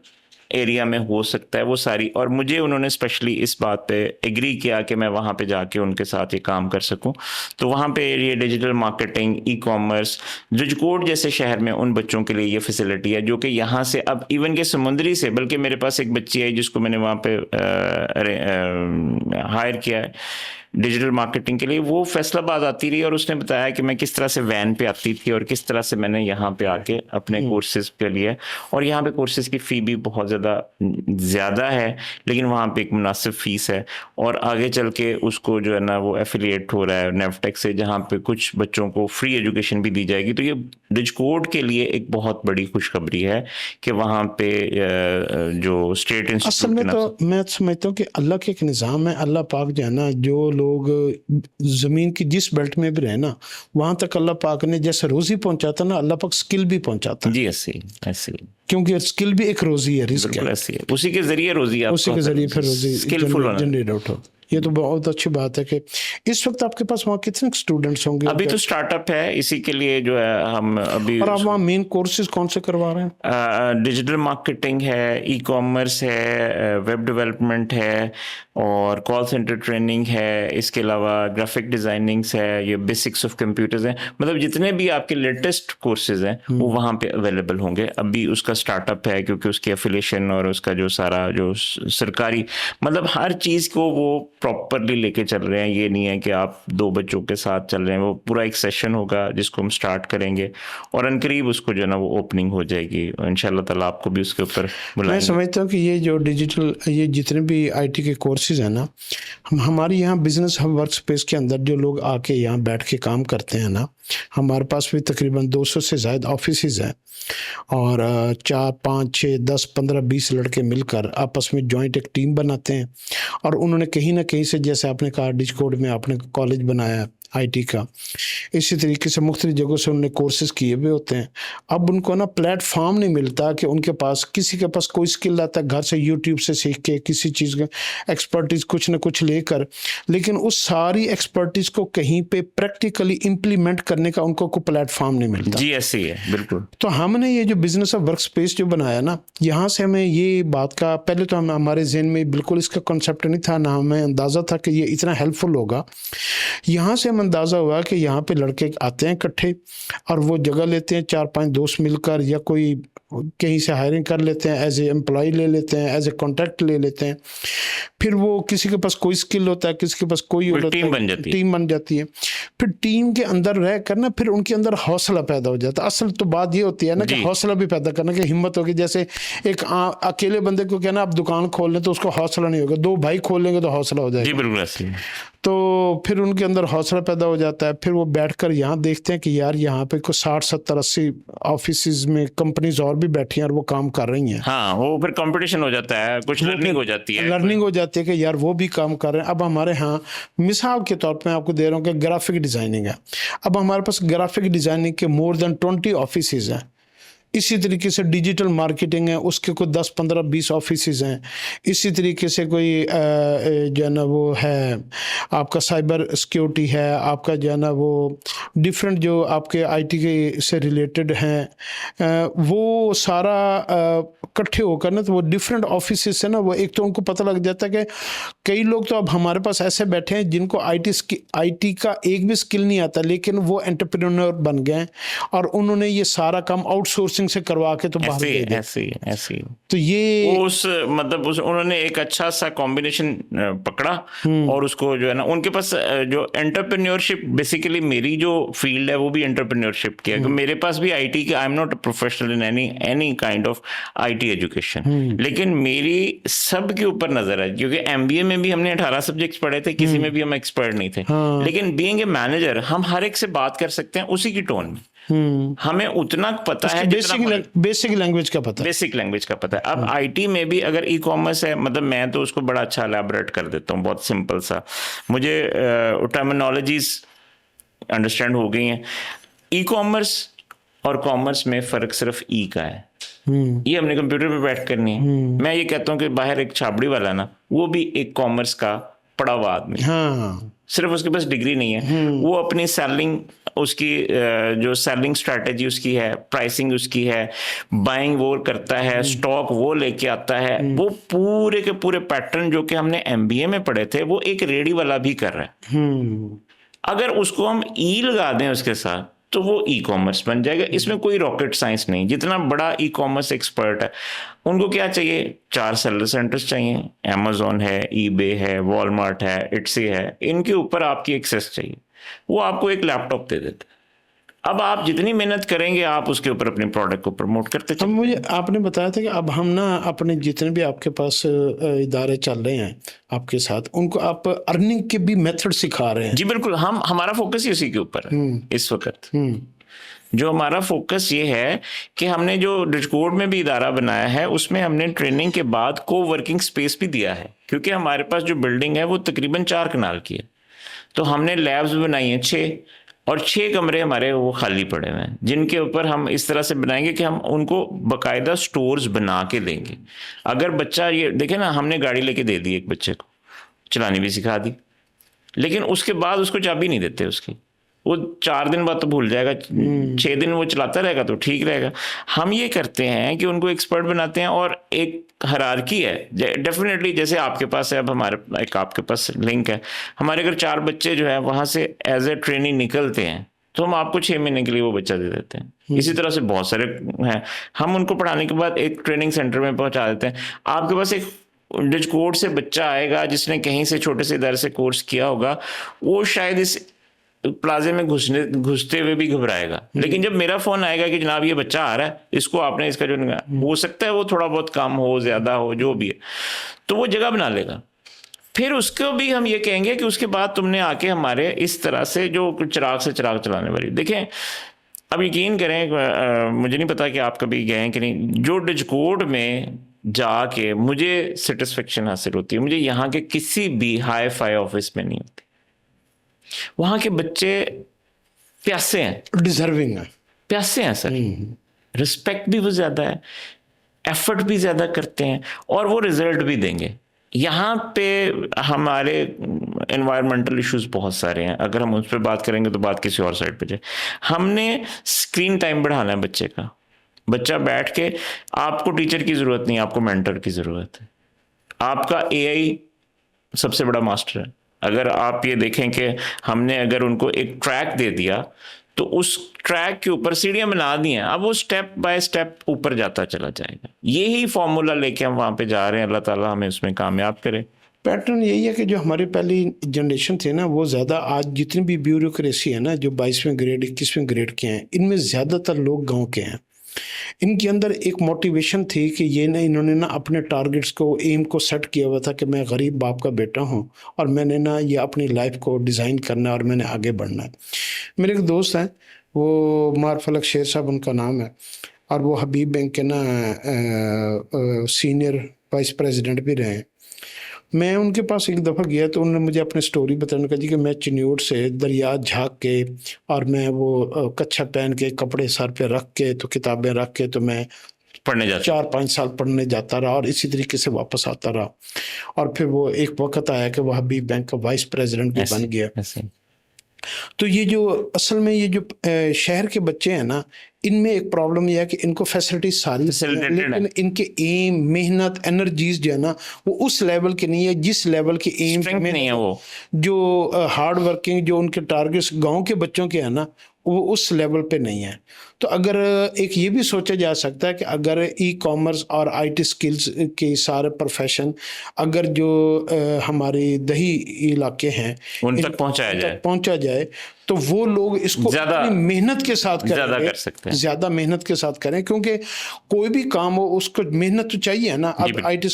एरिया में हो सकता है वो सारी। और मुझे उन्होंने स्पेशली इस बात पे एग्री किया कि मैं वहाँ पे जाके उनके साथ ये काम कर सकूं। तो वहाँ पे ये डिजिटल मार्केटिंग, ई कॉमर्स, रिजकोट जैसे शहर में उन बच्चों के लिए ये फैसिलिटी है, जो कि यहाँ से अब इवन के समुद्री से, बल्कि मेरे पास एक बच्ची है जिसको मैंने वहाँ पे हायर किया है डिजिटल मार्केटिंग के लिए, वो फैसलाबाद आती रही और उसने बताया कि मैं किस तरह से वैन पे आती थी और किस तरह से मैंने यहाँ पे आके अपने कोर्सेज के लिए, और यहाँ पे कोर्सेज की फ़ी भी बहुत ज़्यादा है लेकिन वहाँ पे एक मुनासिब फ़ीस है, और आगे चल के उसको जो है ना वो एफिलिएट हो रहा है नेफ्टेक से, जहाँ पे कुछ बच्चों को फ्री एजुकेशन भी दी जाएगी। तो ये रिजकोट के लिए एक बहुत बड़ी खुशखबरी है कि वहाँ पे जो स्टेट इंस्टीट्यूट, असल में तो मैं समझता हूँ कि अल्लाह के एक निज़ाम है। अल्लाह पाक जो है ना, जो लोग ज़मीन की जिस बेल्ट में भी रहे ना, वहाँ तक अल्लाह पाक ने जैसे रोज़ी पहुँचाता ना, अल्लाह पाक स्किल भी पहुँचाता है। जी ऐसे क्योंकि स्किल भी एक रोज़ी है, रिस्क है, ऐसी है, उसी के ज़रिए रोज़ी, उसी के ज़रिए फिर रोज़ी स्किलफुल जनरेट आउट हो। ये तो बहुत अच्छी बात है कि इस वक्त आपके पास वहाँ कितने स्टूडेंट्स होंगे? अभी तो स्टार्टअप है, इसी के लिए जो है हम अभी। और आप वहाँ मेन कोर्सेज कौन से करवा रहे हैं? डिजिटल मार्केटिंग है, ई कॉमर्स है, वेब डेवलपमेंट है और कॉल सेंटर ट्रेनिंग है, इसके अलावा ग्राफिक डिज़ाइनिंग्स है, ये बेसिक्स ऑफ कंप्यूटर्स हैं, मतलब जितने भी आपके लेटेस्ट कोर्सेज हैं वो वहाँ पे अवेलेबल होंगे। अभी उसका स्टार्टअप है क्योंकि उसकी एफिलिएशन और उसका जो सारा जो सरकारी, मतलब हर चीज़ को वो प्रॉपरली लेके चल रहे हैं। ये नहीं है कि आप 2 बच्चों के साथ चल रहे हैं, वो पूरा एक सेशन होगा जिसको हम स्टार्ट करेंगे और अनकरीब उसको जो है ना वो ओपनिंग हो जाएगी। इंशाल्लाह ताला आपको भी उसके ऊपर बुलाएंगे। मैं समझता हूँ कि ये जो डिजिटल, ये जितने भी आईटी के कोर्सेज हैं ना, हमारे यहाँ बिजनेस हम वर्क स्पेस के अंदर जो लोग आके यहाँ बैठ के काम करते हैं ना, हमारे पास भी तकरीबन 200 से ज़्यादा ऑफिसेज हैं और 4, 5, 6, 10, 15, 20 लड़के मिलकर आपस में जॉइंट एक टीम बनाते हैं और उन्होंने कहीं ना कहीं से, जैसे आपने कहा डिजकोड में आपने कॉलेज बनाया आईटी का, इसी तरीके से मुख्तलिफ जगहों से उन्होंने कोर्सेज किए हुए होते हैं। अब उनको ना प्लेटफॉर्म नहीं मिलता कि उनके पास, किसी के पास कोई स्किल आता है घर से यूट्यूब से सीख के किसी चीज़ का एक्सपर्टीज़ कुछ ना कुछ लेकर, लेकिन उस सारी एक्सपर्टीज़ को कहीं पे प्रैक्टिकली इम्प्लीमेंट करने का उनको कोई प्लेटफॉर्म नहीं मिलता। जी ऐसे ही है, बिल्कुल। तो हमने ये जो बिजनेस ऑफ वर्क स्पेस जो बनाया ना, यहाँ से हमें ये बात का, पहले तो हमारे जहन में बिल्कुल इसका कॉन्सेप्ट नहीं था, ना हमें अंदाज़ा था कि ये इतना हेल्पफुल होगा। यहाँ से हमें अंदाज़ा हुआ कि यहाँ पे लड़के आते हैं इकट्ठे और वो जगह लेते हैं, 4-5 दोस्त मिलकर, या कोई कहीं से हायरिंग कर लेते हैं, एज ए एम्प्लॉय ले लेते हैं, एज ए कॉन्ट्रैक्ट ले लेते हैं। फिर वो किसी के पास कोई स्किल होता है, किसी के पास कोई होता है, टीम बन जाती है। फिर टीम के अंदर रह कर ना, फिर उनके अंदर हौसला पैदा हो जाता है। असल तो बात ये होती है ना कि हौसला भी पैदा करना, कि हिम्मत होगी। जैसे एक अकेले बंदे को कहना आप दुकान खोल लें तो उसको हौसला नहीं होगा, 2 भाई खोल लेंगे तो हौसला हो जाएगा। जी बिल्कुल ऐसे। तो फिर उनके अंदर हौसला पैदा हो जाता है। फिर वो बैठकर यहाँ देखते हैं कि यार यहाँ पे कुछ 60-70-80 ऑफिस में कंपनीज और भी बैठी हैं और वो काम कर रही हैं। हाँ, वो फिर कंपटीशन हो जाता है, कुछ लर्निंग हो जाती है कि यार वो भी काम कर रहे हैं। अब हमारे यहाँ मिसाल के तौर पे मैं आपको दे रहा हूँ कि ग्राफिक डिज़ाइनिंग है। अब हमारे पास ग्राफिक डिज़ाइनिंग के मोर देन 20 ऑफिस हैं। इसी तरीके से डिजिटल मार्केटिंग है, उसके कोई 10-15-20 ऑफिस हैं। इसी तरीके से कोई जो है ना वो है आपका साइबर सिक्योरिटी है, आपका जो है ना वो डिफरेंट जो आपके आईटी के से रिलेटेड हैं, वो सारा इकट्ठे होकर ना, तो वो डिफरेंट ऑफिस से ना, वो एक तो उनको पता लग जाता है कि कई लोग तो अब हमारे पास ऐसे बैठे हैं जिनको आईटी का एक भी स्किल नहीं आता, लेकिन वो एंटरप्रेन्योर बन गए और उन्होंने ये सारा काम आउटसोर्सिंग से करवा के तो बाहर दे दिया। ऐसे तो ये मतलब उन्होंने एक अच्छा सा कॉम्बिनेशन पकड़ा और उसको जो है ना, उनके पास जो एंटरप्रेन्योरशिप, बेसिकली मेरी जो फील्ड है वो भी एंटरप्रेन्योरशिप की है। मेरे पास भी आईटी की, I am not a professional in any kind of IT education, लेकिन मेरी सब के ऊपर नजर है, क्योंकि एमबीए में भी हमने 18 सब्जेक्ट्स पढ़े थे, किसी में भी हम एक्सपर्ट नहीं थे। लेकिन बीइंग ए मैनेजर हम हर एक से बात कर सकते हैं उसी की टोन में। हमें उतना पता है, बेसिक लैंग्वेज का पता है। अब आईटी में भी अगर ई कॉमर्स है, मतलब मैं तो उसको बड़ा अच्छा एलैबोरेट कर देता हूँ, बहुत सिंपल सा, मुझे टर्मिनोलॉजीज अंडरस्टैंड हो गई हैं। ई कॉमर्स और कॉमर्स में फ़र्क सिर्फ ई का है। ये हमने कंप्यूटर पे बैठ करनी है। मैं ये कहता हूँ कि बाहर एक छाबड़ी वाला ना, वो भी एक कॉमर्स का पड़ा हुआ आदमी, सिर्फ उसके पास डिग्री नहीं है, वो अपनी सेलिंग, उसकी जो सेलिंग स्ट्रैटेजी उसकी है, प्राइसिंग उसकी है, बाइंग वो करता है, स्टॉक वो लेके आता है, वो पूरे के पूरे पैटर्न जो कि हमने एमबीए में पढ़े थे वो एक रेडी वाला भी कर रहा है। अगर उसको हम ई लगा दें उसके साथ तो वो ई कॉमर्स बन जाएगा। इसमें कोई रॉकेट साइंस नहीं। जितना बड़ा ई कॉमर्स एक्सपर्ट है, उनको क्या चाहिए, 4 सेलर सेंटर्स चाहिए, अमेजोन है, ईबे है, वॉलमार्ट है, इट्सी है, इनके ऊपर आपकी एक्सेस चाहिए, वो आपको एक लैपटॉप दे देते हैं। अब आप जितनी मेहनत करेंगे आप उसके ऊपर अपने प्रोडक्ट को प्रमोट करते चलें। मुझे आपने बताया था कि अब हम ना अपने जितने भी आपके पास इदारे चल रहे हैं आपके साथ, उनको आप अर्निंग के भी मेथड सिखा रहे हैं। जी बिल्कुल, हमारा फोकस ही उसी के ऊपर है इस वक्त। जो हमारा फोकस ये है कि हमने जो डिजकोड में भी इदारा बनाया है, उसमें हमने ट्रेनिंग के बाद को वर्किंग स्पेस भी दिया है, क्योंकि हमारे पास जो बिल्डिंग है वो तकरीबन 4 कनाल की है। तो हमने लैब्स बनाई हैं 6, और 6 कमरे हमारे वो खाली पड़े हुए हैं, जिनके ऊपर हम इस तरह से बनाएंगे कि हम उनको बाकायदा स्टोर्स बना के देंगे। अगर बच्चा, ये देखे ना, हमने गाड़ी लेके दे दी एक बच्चे को, चलानी भी सिखा दी, लेकिन उसके बाद उसको चाबी नहीं देते उसकी, वो 4 दिन बाद तो भूल जाएगा, 6 दिन वो चलाता रहेगा तो ठीक रहेगा। हम ये करते हैं कि उनको एक्सपर्ट बनाते हैं, और एक हायरार्की है डेफिनेटली, जैसे आपके पास है, अब हमारे एक आपके पास लिंक है, हमारे अगर 4 बच्चे जो है वहाँ से एज ए ट्रेनिंग निकलते हैं तो हम आपको 6 महीने के लिए वो बच्चा दे देते हैं। इसी तरह से बहुत सारे हैं, हम उनको पढ़ाने के बाद एक ट्रेनिंग सेंटर में पहुँचा देते हैं। आपके पास एक डिजकोड से बच्चा आएगा जिसने कहीं से छोटे से इदारे से कोर्स किया होगा, वो शायद इस प्लाजे में घुसते हुए भी घबराएगा, लेकिन जब मेरा फोन आएगा कि जनाब ये बच्चा आ रहा है, इसको आपने इसका जो हो सकता है वो थोड़ा बहुत कम हो, ज्यादा हो, जो भी है, तो वो जगह बना लेगा। फिर उसको भी हम ये कहेंगे कि उसके बाद तुमने आके हमारे इस तरह से जो चिराग से चिराग चलाने वाली, देखें, अब यकीन करें, मुझे नहीं पता कि आप कभी गए हैं कि नहीं, जो डिजकोड में जाके मुझे सेटिस्फेक्शन हासिल होती है, मुझे यहाँ के किसी भी हाई फाई ऑफिस में नहीं होती। वहाँ के बच्चे प्यासे हैं, डिजर्विंग है, प्यासे हैं सर, रिस्पेक्ट भी वो ज़्यादा है, एफर्ट भी ज़्यादा करते हैं और वो रिजल्ट भी देंगे। यहाँ पे हमारे एनवायरमेंटल इश्यूज बहुत सारे हैं, अगर हम उस पर बात करेंगे तो बात किसी और साइड पे जाए। हमने स्क्रीन टाइम बढ़ाना है बच्चे का, बच्चा बैठ के, आपको टीचर की ज़रूरत नहीं, आपको मेंटर की ज़रूरत है। आपका एआई सबसे बड़ा मास्टर है। अगर आप ये देखें कि हमने अगर उनको एक ट्रैक दे दिया तो उस ट्रैक के ऊपर सीढ़ियां बना दी हैं, अब वो स्टेप बाय स्टेप ऊपर जाता चला जाएगा। यही फॉर्मूला लेके हम वहां पे जा रहे हैं, अल्लाह ताला हमें उसमें कामयाब करे। पैटर्न यही है कि जो हमारी पहली जनरेशन थे ना, वो ज़्यादा, आज जितनी भी ब्यूरोक्रेसी है ना, जो 22वें ग्रेड 21वें ग्रेड के हैं, इनमें ज़्यादातर लोग गांव के हैं। इनके अंदर एक मोटिवेशन थी कि ये ना, इन्होंने ना अपने टारगेट्स को, एम को सेट किया हुआ था कि मैं गरीब बाप का बेटा हूँ और मैंने ना ये अपनी लाइफ को डिज़ाइन करना है और मैंने आगे बढ़ना है। मेरे एक दोस्त हैं, वो मारफलक शेर साहब उनका नाम है, और वो हबीब बैंक के ना सीनियर वाइस प्रेसिडेंट भी रहे हैं। मैं उनके पास एक दफ़ा गया तो उन्होंने मुझे अपनी स्टोरी बताने का जी कि मैं चिन्योट से दरिया झाँक के, और मैं वो कच्छा पहन के, कपड़े सर पे रख के, तो किताबें रख के, तो मैं पढ़ने जाते 4-5 साल पढ़ने जाता रहा और इसी तरीके से वापस आता रहा। और फिर वो एक वक्त आया कि वह हबीब बैंक का वाइस प्रेसिडेंट भी बन गया। तो ये जो असल में ये जो शहर के बच्चे हैं ना, इनमें एक प्रॉब्लम यह है कि इनको फैसिलिटीज सारी हैं, लेकिन इनके एम, मेहनत, एनर्जीज जो है ना, वो उस लेवल के नहीं है जिस लेवल के एम नहीं है। वो जो हार्ड वर्किंग, जो उनके टारगेट्स गांव के बच्चों के हैं ना, वो उस लेवल पे नहीं है। तो अगर एक ये भी सोचा जा सकता है कि अगर ई कॉमर्स और आईटी स्किल्स के सारे प्रोफेशन अगर जो हमारे दही इलाके हैं उन तक पहुंचा जाए तो वो लोग इसको अपनी मेहनत के साथ ज़्यादा कर सकते हैं, ज़्यादा मेहनत के साथ करें, क्योंकि कोई भी काम हो उसको मेहनत तो चाहिए ना। अब आईटी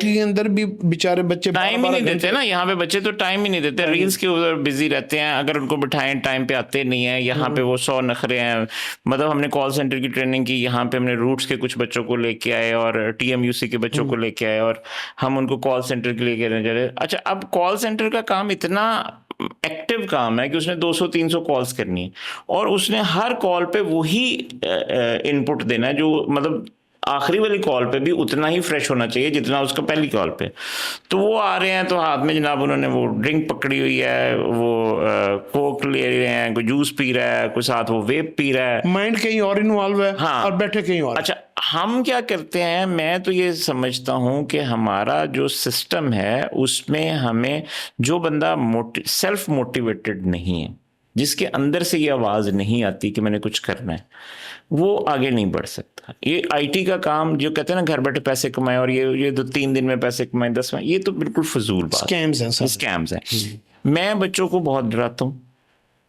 के अंदर भी बेचारे बच्चे टाइम ही नहीं देते ना, यहाँ पे बच्चे तो टाइम ही नहीं देते, रील्स के ऊपर बिजी रहते हैं। अगर उनको बिठाएं टाइम पे आते नहीं है। यहाँ पे वो 100 नखरे हैं। मतलब हमने कॉल सेंटर की ट्रेनिंग की, यहाँ पे हमने रूट्स के कुछ बच्चों को लेके आए और TMUC के बच्चों को लेके आए और हम उनको कॉल सेंटर के लिए जा रहे। अच्छा, अब कॉल सेंटर का काम इतना एक्टिव काम है कि उसने 200-300 कॉल्स करनी है और उसने हर कॉल पे वही इनपुट देना है, जो मतलब आखिरी वाली कॉल पे भी उतना ही फ्रेश होना चाहिए जितना उसका पहली कॉल पे। तो वो आ रहे हैं तो हाथ में जनाब उन्होंने वो ड्रिंक पकड़ी हुई है, वो कोक ले रहे हैं, कोई जूस पी रहा है, कोई साथ वो वेप पी रहा है, माइंड कहीं और इन्वॉल्व है। हाँ, और बैठे कहीं और। अच्छा, हम क्या करते हैं, मैं तो ये समझता हूं कि हमारा जो सिस्टम है उसमें हमें जो बंदा सेल्फ मोटिवेटेड नहीं है, जिसके अंदर से ये आवाज़ नहीं आती कि मैंने कुछ करना है, वो आगे नहीं बढ़ सकता। ये आईटी का काम जो कहते हैं ना, घर बैठे पैसे कमाए और ये तो 3 दिन में पैसे कमाए 10 में, ये तो बिल्कुल फजूल बात, स्कैम्स हैं। मैं बच्चों को बहुत डराता हूँ।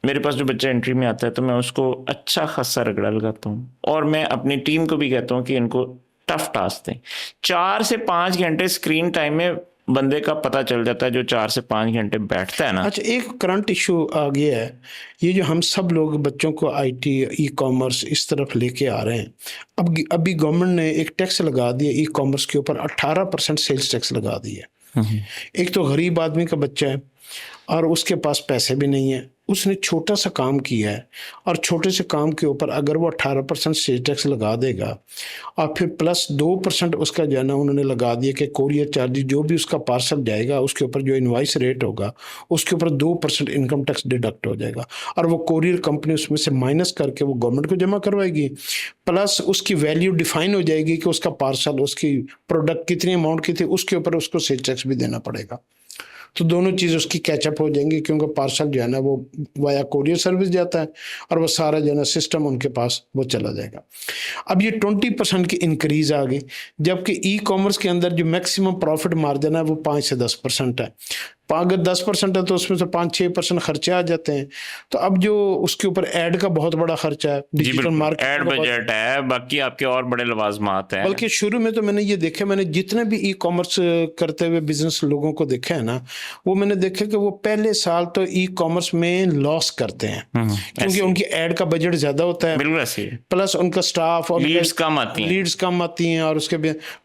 मेरे पास जो बच्चा एंट्री में आता है तो मैं उसको अच्छा खासा रगड़ा लगाता हूँ और मैं अपनी टीम को भी कहता हूँ कि इनको टफ टास्क दें। 4 से 5 घंटे स्क्रीन टाइम में बंदे का पता चल जाता है जो 4 से 5 घंटे बैठता है ना। अच्छा, एक करंट इशू आ गया है, ये जो हम सब लोग बच्चों को आईटी, ई कॉमर्स इस तरफ लेके आ रहे हैं। अब अभी गवर्नमेंट ने एक टैक्स लगा दिया ई कॉमर्स के ऊपर, 18% सेल्स टैक्स लगा दिया। एक तो गरीब आदमी का बच्चा है और उसके पास पैसे भी नहीं है, उसने छोटा सा काम किया है और छोटे से काम के ऊपर अगर वो 18% सेल्स टैक्स लगा देगा और फिर प्लस 2% उसका जो है ना उन्होंने लगा दिया कि कोरियर चार्ज, जो भी उसका पार्सल जाएगा उसके ऊपर जो इनवाइस रेट होगा उसके ऊपर 2% इनकम टैक्स डिडक्ट हो जाएगा और वो कोरियर कंपनी उसमें से माइनस करके वो गवर्नमेंट को जमा करवाएगी। प्लस उसकी वैल्यू डिफाइन हो जाएगी कि उसका पार्सल, उसकी प्रोडक्ट कितनी अमाउंट की थी, उसके ऊपर उसको सेल्स टैक्स भी देना पड़ेगा। तो दोनों चीज़ उसकी कैचअप हो जाएंगी, क्योंकि पार्सल जो है ना वो वाया कोरियर सर्विस जाता है और वो सारा जो है ना सिस्टम उनके पास वो चला जाएगा। अब ये 20% की इंक्रीज आ गई, जबकि ई कॉमर्स के अंदर जो मैक्सिमम प्रॉफिट मार्जिन है वो 5 से 10% है। अगर 10% है तो उसमें से 5-6% खर्चे आ जाते हैं। तो अब जो उसके ऊपर ऐड का बहुत बड़ा खर्चा है, जी डिजिटल बिल्कुल, मार्केटिंग एड का बहुत, बजट है, बाकी आपके और बड़े लवाजमात हैं। बल्कि शुरू में तो मैंने ये देखा, मैंने जितने भी ई कॉमर्स करते हुए बिजनेस लोगों को देखा है ना, वो मैंने देखा कि वो पहले साल तो ई कॉमर्स में लॉस करते हैं, क्योंकि ऐसे ही, उनकी ऐड का बजट ज़्यादा होता है, बिल्कुल ऐसे ही। प्लस उनका स्टाफ और लीड्स कम आती हैं। लीड्स कम आती हैं, और उसके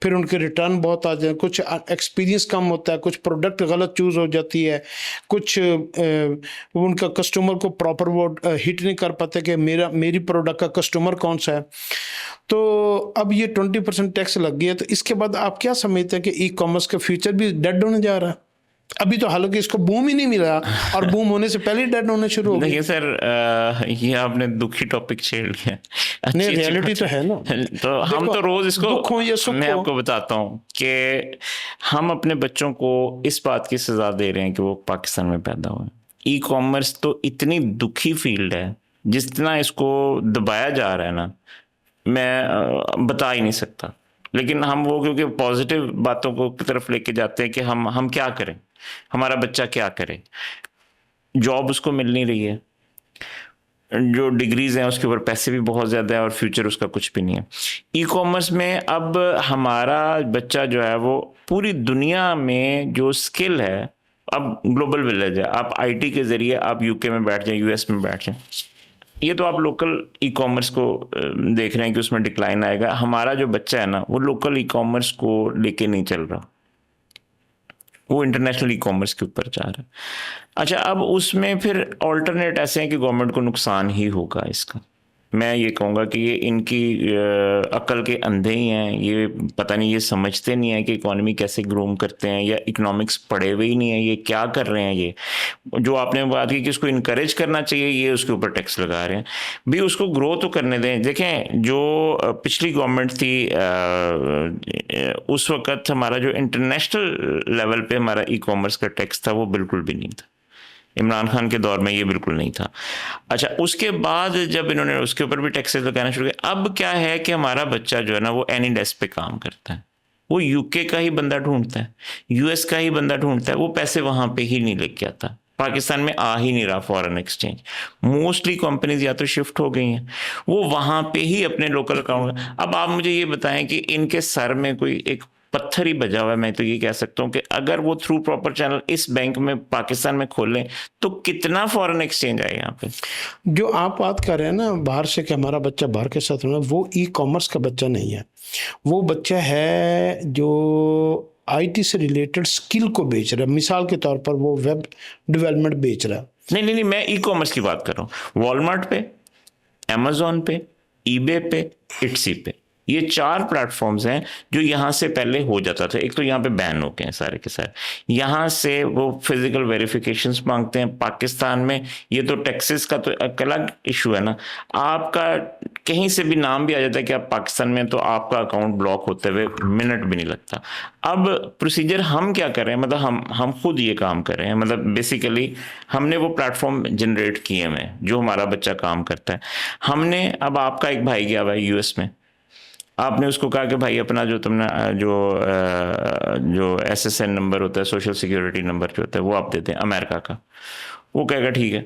फिर उनके रिटर्न बहुत आ जाते हैं, कुछ एक्सपीरियंस कम होता है, कुछ प्रोडक्ट गलत चूज हो जाती है, कुछ उनका कस्टमर को प्रॉपर वो हिट नहीं कर पाते कि मेरी प्रोडक्ट का कस्टमर कौन सा है। तो अब ये 20% टैक्स लग गया, तो इसके बाद आप क्या समझते हैं कि ई कॉमर्स का फ्यूचर भी डेड होने जा रहा है? अभी तो हालांकि इसको बूम ही नहीं मिला, और बूम होने से पहले ही डेड होने शुरू हो गया। देखिए सर, ये आपने दुखी टॉपिक छेड़ लिया। नहीं, अच्छी रियलिटी तो है ना। तो हम तो रोज इसको, दुख हो या सुख मैं हो, आपको बताता हूँ कि हम अपने बच्चों को इस बात की सजा दे रहे हैं कि वो पाकिस्तान में पैदा हुए। ई कॉमर्स तो इतनी दुखी फील्ड है, जितना इसको दबाया जा रहा है ना, मैं बता ही नहीं सकता। लेकिन हम वो क्योंकि पॉजिटिव बातों को की तरफ लेके जाते हैं कि हम क्या करें, हमारा बच्चा क्या करे। जॉब उसको मिल नहीं रही है, जो डिग्रीज हैं उसके ऊपर पैसे भी बहुत ज़्यादा है, और फ्यूचर उसका कुछ भी नहीं है। ई कॉमर्स में अब हमारा बच्चा जो है वो पूरी दुनिया में जो स्किल है, अब ग्लोबल विलेज है। आप आईटी के ज़रिए आप यूके में बैठ जाएं, यूएस में बैठ जाएं। ये तो आप लोकल ई कॉमर्स को देख रहे हैं कि उसमें डिक्लाइन आएगा। हमारा जो बच्चा है ना, वो लोकल ई कॉमर्स को लेके नहीं चल रहा, वो इंटरनेशनल ई कॉमर्स के ऊपर जा रहा है। अच्छा, अब उसमें फिर ऑल्टरनेट ऐसे हैं कि गवर्नमेंट को नुकसान ही होगा इसका। मैं ये कहूँगा कि ये इनकी अकल के अंधे ही हैं, ये पता नहीं, ये समझते नहीं है कि इकोनॉमी कैसे ग्रूम करते हैं, या इकोनॉमिक्स पढ़े हुए ही नहीं है, ये क्या कर रहे हैं। ये जो आपने बात की कि उसको इनकरेज करना चाहिए, ये उसके ऊपर टैक्स लगा रहे हैं। भी उसको ग्रो तो करने दें। देखें, जो पिछली गवर्नमेंट थी, उस वक्त हमारा जो इंटरनेशनल लेवल पे हमारा ई कॉमर्स का टैक्स था, वो बिल्कुल भी नहीं था। इमरान खान के दौर में ये बिल्कुल नहीं था। अच्छा, उसके बाद जब इन्होंने उसके ऊपर भी टैक्सेस लगाना शुरू किया, अब क्या है कि हमारा बच्चा जो है ना, वो एनी डेस्क पे काम करता है, वो यूके का ही बंदा ढूंढता है, यूएस का ही बंदा ढूंढता है, वो पैसे वहां पे ही नहीं लेके आता। पाकिस्तान में आ ही नहीं रहा फॉरेन एक्सचेंज। मोस्टली कंपनीज या तो शिफ्ट हो गई हैं, वो वहां पे ही अपने लोकल अकाउंट। अब आप मुझे ये बताएं कि इनके सर में कोई एक पत्थर ही बजा हुआ है। मैं तो ये कह सकता हूँ कि अगर वो थ्रू प्रॉपर चैनल इस बैंक में पाकिस्तान में खोलें, तो कितना फॉरेन एक्सचेंज आए यहाँ पे। जो आप बात कर रहे हैं ना बाहर से कि हमारा बच्चा बाहर के साथ होना, वो ई कॉमर्स का बच्चा नहीं है। वो बच्चा है जो आईटी से रिलेटेड स्किल को बेच रहा है। मिसाल के तौर पर वो वेब डेवलपमेंट बेच रहा है। नहीं, मैं ई कॉमर्स की बात कर रहा हूँ। वॉलमार्ट पे, अमेजोन पे, ईबे पे, इट्सी पे, ये 4 प्लेटफॉर्म्स हैं जो यहाँ से पहले हो जाता था। एक तो यहाँ पे बैन हो गए हैं सारे के सारे, यहाँ से वो फिजिकल वेरिफिकेशंस मांगते हैं। पाकिस्तान में ये तो टैक्सेस का तो एक अलग इशू है ना, आपका कहीं से भी नाम भी आ जाता है कि आप पाकिस्तान में, तो आपका अकाउंट ब्लॉक होते हुए मिनट भी नहीं लगता। अब प्रोसीजर हम क्या कर रहे हैं, मतलब हम खुद ये काम कर रहे हैं, मतलब बेसिकली हमने वो प्लेटफॉर्म जनरेट किए हैं जो हमारा बच्चा काम करता है। हमने, अब आपका एक भाई गया हुआ है यूएस में, आपने उसको कहा कि भाई अपना जो तुमने जो SSN नंबर होता है, सोशल सिक्योरिटी नंबर जो होता है, वो आप देते हैं अमेरिका का। वो कहेगा ठीक है,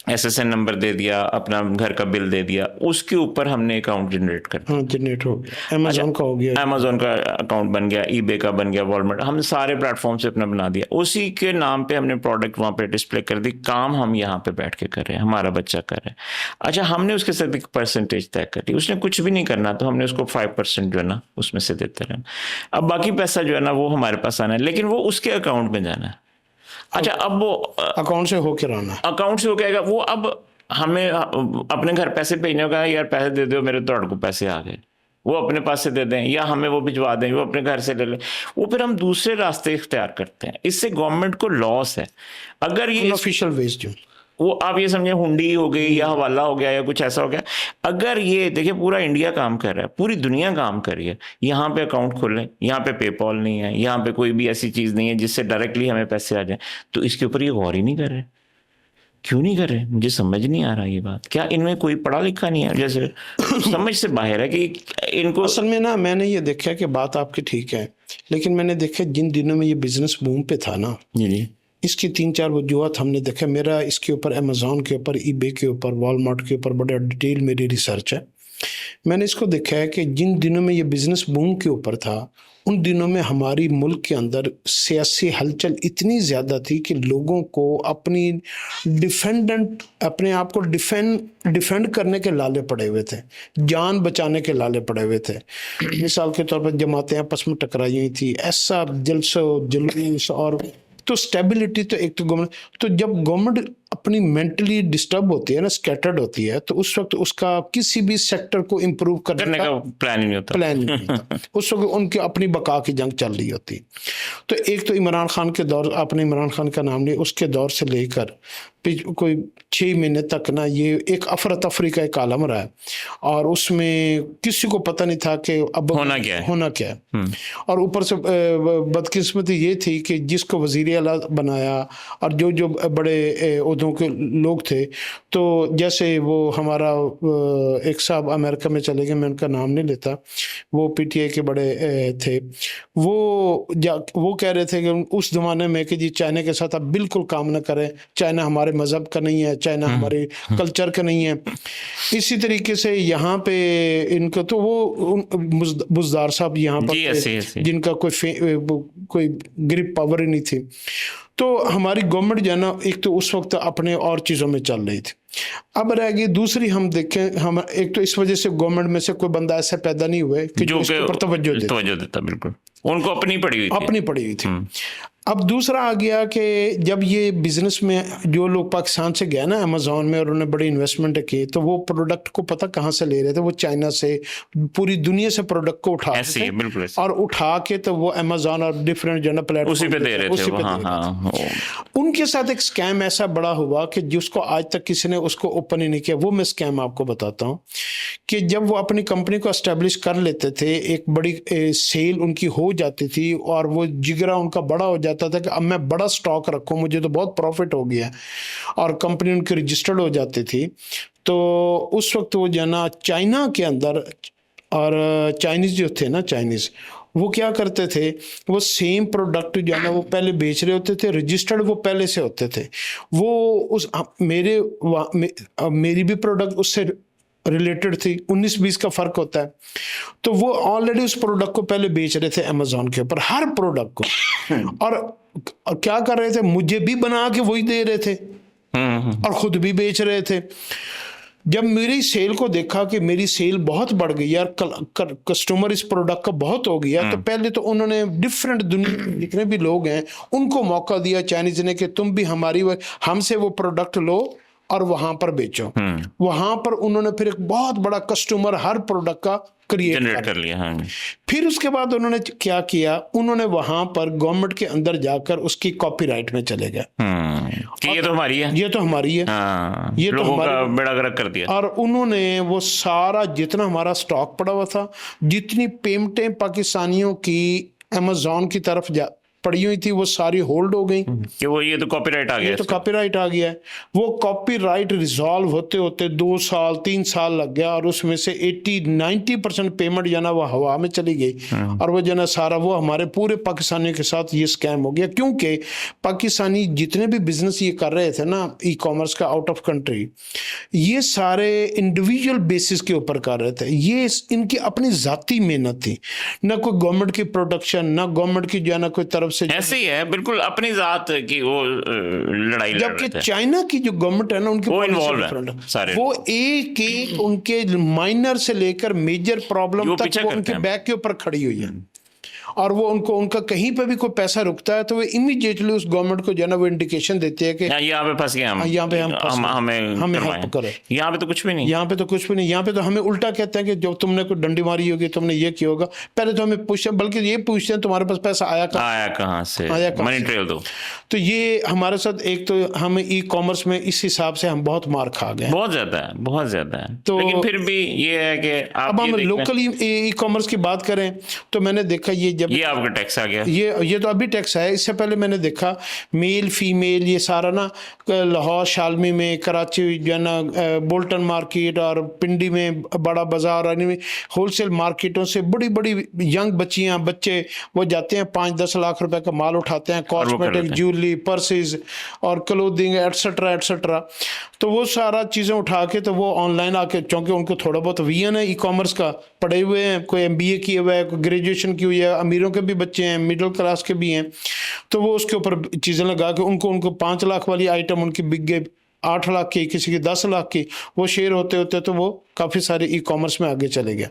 SSN नंबर दे दिया, अपना घर का बिल दे दिया, उसके ऊपर हमने अकाउंट जनरेट कर दिया। हाँ, जनरेट हो गया। अमेजोन का हो गया, अमेजोन का अकाउंट बन गया, ईबे का बन गया, वॉलमार्ट, हमने सारे प्लेटफॉर्म से अपना बना दिया। उसी के नाम पे हमने प्रोडक्ट वहाँ पे डिस्प्ले कर दी। काम हम यहाँ पे बैठ के कर रहे हैं, हमारा बच्चा कर रहा है। अच्छा, हमने उसके साथ एक परसेंटेज तय कर दी। उसने कुछ भी नहीं करना, तो हमने उसको 5% जो है ना उसमें से देते रहना। अब बाकी पैसा जो है ना वो हमारे पास आना है, लेकिन वो उसके अकाउंट में जाना है। अच्छा, अब वो अकाउंट से होकर आना, अकाउंट से हो जाएगा। वो अब हमें अपने घर पैसे भेजने का, यार पैसे दे दो मेरे, तो को पैसे आ गए, वो अपने पास से दे दें, या हमें वो भिजवा दें, वो अपने घर से ले लें। वो फिर हम दूसरे रास्ते इख्तियार करते हैं। इससे गवर्नमेंट को लॉस है। अगर ये ऑफिशियल वेज जो वो आप ये समझे हुंडी हो गई या हवाला हो गया या कुछ ऐसा हो गया। अगर ये देखिए पूरा इंडिया काम कर रहा है, पूरी दुनिया काम कर रही है, यहाँ पे अकाउंट खोलें, यहाँ पे पेपॉल नहीं है, यहाँ पे कोई भी ऐसी चीज़ नहीं है जिससे डायरेक्टली हमें पैसे आ जाए, तो इसके ऊपर ये गौर ही नहीं कर रहे। क्यों नहीं कर रहे, मुझे समझ नहीं आ रहा ये बात। क्या इनमें कोई पढ़ा लिखा नहीं है, जैसे समझ से बाहर है कि इनको। असल में ना मैंने ये देखा कि बात आपकी ठीक है लेकिन मैंने देखा जिन दिनों में ये बिजनेस बूम पे था ना, जी जी इसकी 3-4 वजूहत हमने देखा। मेरा इसके ऊपर अमेज़ॉन के ऊपर, ईबे के ऊपर, वॉलमार्ट के ऊपर बड़ा डिटेल मेरी रिसर्च है। मैंने इसको देखा है कि जिन दिनों में ये बिज़नेस बूम के ऊपर था, उन दिनों में हमारी मुल्क के अंदर सियासी हलचल इतनी ज़्यादा थी कि लोगों को अपने आप को डिफेंड करने के लाले पड़े हुए थे, जान बचाने के लाले पड़े हुए थे। मिसाल के तौर पर जमातें आपस में टकराई हुई थी, ऐसा जुलूस और तो स्टेबिलिटी तो एक तो गवर्नमेंट, तो जब गवर्नमेंट अपनी मेंटली डिस्टर्ब होती है ना, स्कैटर्ड होती है, तो उस वक्त उसका किसी भी सेक्टर को इम्प्रूव करने का प्लान ही नहीं होता। उस वक्त उनकी अपनी बका की जंग चल रही होती। तो एक तो इमरान खान के दौर, आपने इमरान खान का नाम लिया, उसके दौर से लेकर कोई 6 महीने तक ना ये एक अफरा तफरी का एक आलम रहा है, और उसमें किसी को पता नहीं था कि अब होना क्या है। और ऊपर से बदकिस्मती ये थी कि जिसको वजीर आला बनाया और जो बड़े ओहदों के लोग थे, तो जैसे वो हमारा एक साहब अमेरिका में चले गए, मैं उनका नाम नहीं लेता, वो पीटीआई के बड़े थे, वो कह रहे थे कि उस ज़माने में कि जी चाइना के साथ आप बिल्कुल काम न करें, चाइना हमारे मज़हब का नहीं है, चाइना हमारे कल्चर का नहीं है। इसी तरीके से यहाँ पे इनको तो वो बुज़दार साहब यहाँ पर जिनका कोई ग्रिप पावर ही नहीं थी। तो हमारी गवर्नमेंट जो है ना, एक तो उस वक्त अपने और चीज़ों में चल रही थी। अब रह गई दूसरी, हम देखें, हम एक तो इस वजह से गवर्नमेंट में से कोई बंदा ऐसा पैदा नहीं हुआ कि जो इसके ऊपर तवज्जो देता। बिल्कुल उनको अपनी पड़ी हुई थी। अब दूसरा आ गया कि जब ये बिजनेस में जो लोग पाकिस्तान से गए ना अमेज़ॉन में और उन्होंने बड़ी इन्वेस्टमेंट की, तो वो प्रोडक्ट को पता कहाँ से ले रहे थे, वो चाइना से, पूरी दुनिया से प्रोडक्ट को उठा रहे थे और उठा के तो वो अमेज़ॉन और डिफरेंट जो प्लेटफॉर्म उसी पे दे रहे थे। उनके साथ एक स्कैम ऐसा बड़ा हुआ कि जिसको आज तक किसी ने उसको ओपन ही नहीं किया। वो मैं स्कैम आपको बताता हूँ कि जब वो अपनी कंपनी को एस्टेब्लिश कर लेते थे, एक बड़ी सेल उनकी हो जाती थी और वो जिगरा उनका बड़ा हो जाता था कि अब मैं बड़ा स्टॉक रखूं, मुझे तो बहुत प्रॉफिट हो गया, और कंपनी उनकी रजिस्टर्ड हो जाती थी। तो उस वक्त वो जाना चाइना के अंदर, और चाइनीज़ जो थे ना, चाइनीज़ वो क्या करते थे, वो सेम प्रोडक्ट जो है ना वो पहले बेच रहे होते थे, रजिस्टर्ड वो पहले से होते थे। वो उस मेरी भी प्रोडक्ट उससे रिलेटेड थी, 19-20 का फ़र्क होता है। तो वो ऑलरेडी उस प्रोडक्ट को पहले बेच रहे थे अमेज़ॉन के ऊपर, हर प्रोडक्ट को, और क्या कर रहे थे, मुझे भी बना के वही दे रहे थे और ख़ुद भी बेच रहे थे। जब मेरी सेल को देखा कि मेरी सेल बहुत बढ़ गई यार, कस्टमर इस प्रोडक्ट का बहुत हो गया, तो पहले तो उन्होंने डिफरेंट दुनिया में जितने भी लोग हैं उनको मौका दिया चाइनीज़ ने कि तुम भी हमसे वो प्रोडक्ट लो और वहां पर बेचो। वहां पर उन्होंने फिर एक बहुत बड़ा कस्टमर हर प्रोडक्ट का क्रिएट कर लिया। फिर उसके बाद उन्होंने क्या किया, उन्होंने वहां पर गवर्नमेंट के अंदर जाकर उसकी कॉपीराइट में चले गए कि ये तो हमारी है, ये तो हमारी है, ये तो लोगों का बेड़ा गर्क कर दिया। और उन्होंने वो सारा जितना हमारा स्टॉक पड़ा हुआ था, जितनी पेमेंटें पाकिस्तानियों की अमेज़ॉन की तरफ पड़ी हुई थी, वो सारी होल्ड हो गई कि वो ये तो कॉपीराइट आ गया, ये तो कॉपीराइट आ गया है। वो कॉपीराइट रिजॉल्व होते होते 2 साल 3 साल लग गया, और उसमें से 80-90% पेमेंट जो ना वो हवा में चली गई, और वो जो ना सारा वो हमारे पूरे पाकिस्तानियों के साथ ये स्कैम हो गया। क्योंकि पाकिस्तानी जितने भी बिजनेस ये कर रहे थे ना ई कॉमर्स का आउट ऑफ कंट्री, ये सारे इंडिविजुअल बेसिस के ऊपर कर रहे थे। ये इनकी अपनी जाती मेहनत थी, ना कोई गवर्नमेंट की प्रोडक्शन, ना गवर्नमेंट की जो है ना कोई तरफ से, ऐसे ही है बिल्कुल अपनी जात की वो लड़ाई। जबकि चाइना की जो गवर्नमेंट है ना, उनकी वो इन्वॉल्व है सारे, वो एक उनके माइनर से लेकर मेजर प्रॉब्लम तक वो उनके बैक के ऊपर खड़ी हुई है। और वो उनका कहीं पे भी कोई पैसा रुकता है तो वो इमीडिएटली उस गवर्नमेंट को जो है ना वो इंडिकेशन देते हैं कि यहाँ पे फंस गए हम, यहाँ पे हमें हेल्प करो। यहाँ पे तो कुछ भी नहीं, यहाँ पे तो हमें उल्टा कहते हैं कि जो तुमने कोई डंडी मारी होगी, तुमने ये किया होगा। पहले तो हमें पूछते हैं, बल्कि ये पूछते हैं तुम्हारे पास पैसा आया कहाँ से, मनी ट्रेल दो। तो ये हमारे साथ एक तो हम ई कॉमर्स में इस हिसाब से हम बहुत मार खा गए, बहुत ज्यादा है। तो लेकिन फिर भी ये है कि अब हम लोकल ई कॉमर्स की बात करें तो मैंने देखा ये जब ये आपका टैक्स आ गया? ये तो अभी टैक्स है। इससे पहले मैंने देखा मेल फीमेल ये सारा ना लाहौर शालमी में, कराची जो है ना बोल्टन मार्केट और पिंडी में बड़ा बाजार में होलसेल मार्केटों से बड़ी बड़ी यंग बच्चियां बच्चे वो जाते हैं 5-10 लाख रुपए का माल उठाते हैं, कॉस्मेटिक, ज्वेलरी, पर्सेज और क्लोथिंग एटसेट्रा एटसेट्रा। तो वो सारा चीज़ें उठा के तो वो ऑनलाइन आके, चूँकि उनको थोड़ा बहुत विजन है ई कॉमर्स का, पढ़े हुए हैं, कोई MBA किए हुआ है, कोई ग्रेजुएशन की हुई है, अमीरों के भी बच्चे हैं, मिडिल क्लास के भी हैं, तो वो उसके ऊपर चीज़ें लगा के उनको 5 लाख वाली आइटम उनकी बिक गई 8 लाख की, किसी की 10 लाख की, वो शेयर होते होते तो वो काफ़ी सारे ई कॉमर्स में आगे चले गया।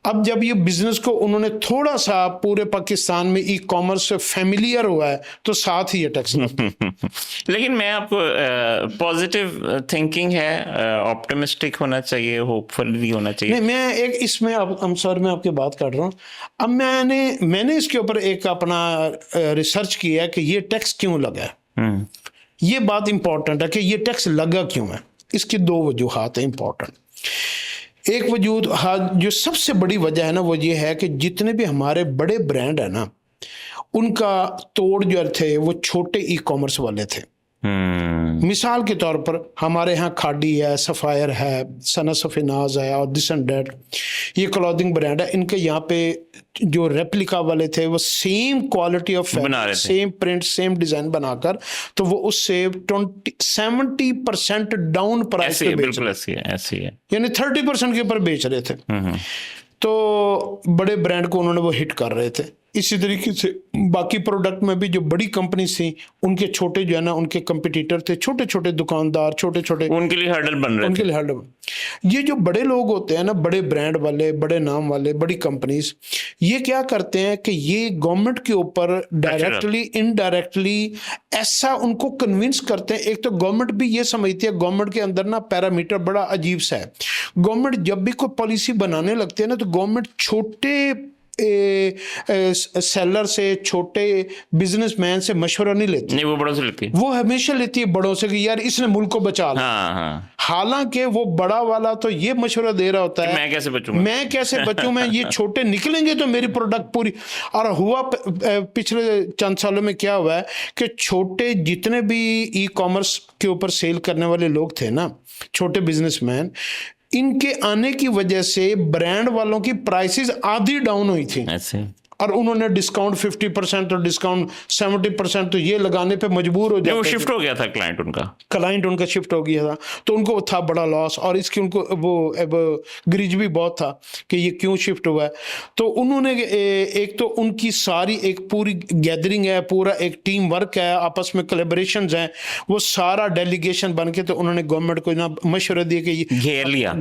अब जब ये बिजनेस को उन्होंने थोड़ा सा पूरे पाकिस्तान में ई कॉमर्स से फैमिलियर हुआ है तो साथ ही ये टैक्स लेकिन मैं आपको पॉजिटिव थिंकिंग है, ऑप्टिमिस्टिक होना चाहिए, होपफुल भी होना चाहिए। नहीं, मैं एक इसमें अब सॉरी मैं आपकी बात कर रहा हूँ। अब मैंने इसके ऊपर एक अपना रिसर्च किया है कि ये टैक्स क्यों लगा है। ये बात इंपॉर्टेंट है कि ये टैक्स लगा क्यों है। इसकी 2 वजूहात है इंपॉर्टेंट। एक वजूद जो सबसे बड़ी वजह है ना वो ये है कि जितने भी हमारे बड़े ब्रांड है ना उनका तोड़ जो थे वो छोटे ई कॉमर्स वाले थे। मिसाल के तौर पर हमारे यहाँ खाड़ी है, सफ़ायर है, सना सफिनाज है और दिस एंड डेट, ये क्लॉथिंग ब्रांड है। इनके यहाँ पे जो रेप्लिका वाले थे वो same quality of fabric, same print, same design बनाकर तो वो उससे 70% डाउन प्राइस पे बेच रहे, यानी 30% के ऊपर बेच रहे थे। तो बड़े ब्रांड को उन्होंने वो हिट कर रहे थे। इसी तरीके से बाकी प्रोडक्ट में भी जो बड़ी कंपनी थी उनके छोटे जो है ना उनके कंपटीटर थे, छोटे छोटे दुकानदार, छोटे छोटे, उनके लिए हर्डल बन रहे थे। उनके लिए हर्डल। ये जो बड़े लोग होते हैं ना, बड़े ब्रांड वाले, बड़े नाम वाले, बड़ी कंपनीज, ये क्या करते हैं कि ये गवर्नमेंट के ऊपर डायरेक्टली इनडायरेक्टली ऐसा उनको कन्विंस करते हैं। एक तो गवर्नमेंट भी ये समझती है, गवर्नमेंट के अंदर ना पैरामीटर बड़ा अजीब सा है। गवर्नमेंट जब भी कोई पॉलिसी बनाने लगती है ना तो गवर्नमेंट छोटे सेलर से, छोटे बिजनेसमैन से मशवरा नहीं लेती। नहीं, वो बड़ों से लेती है। वो हमेशा लेती है बड़ों से कि यार इसने मुल्क को बचा लिया। हालांकि वो बड़ा वाला तो ये मशवरा दे रहा होता है मैं कैसे बचूं, मैं ये छोटे निकलेंगे तो मेरी प्रोडक्ट पूरी। और हुआ पिछले चंद सालों में क्या हुआ है कि छोटे जितने भी ई कॉमर्स के ऊपर सेल करने वाले लोग थे ना, छोटे बिजनेसमैन, इनके आने की वजह से ब्रांड वालों की प्राइसेस आधी डाउन हुई थी और उन्होंने डिस्काउंट 50% और डिस्काउंट 70% तो ये लगाने पे मजबूर हो जाते। वो शिफ्ट हो गया था, क्लाइंट उनका शिफ्ट हो गया था, तो उनको था बड़ा लॉस। और इसकी उनको वो ग्रीज भी बहुत था कि ये क्यों शिफ्ट हुआ है। तो उन्होंने एक तो उनकी सारी एक पूरी गैदरिंग है, पूरा एक टीम वर्क है, आपस में कोलैबोरेशंस हैं, वो सारा डेलीगेशन बन के तो उन्होंने गवर्नमेंट को ना मशवरा दिया कि घेर लिया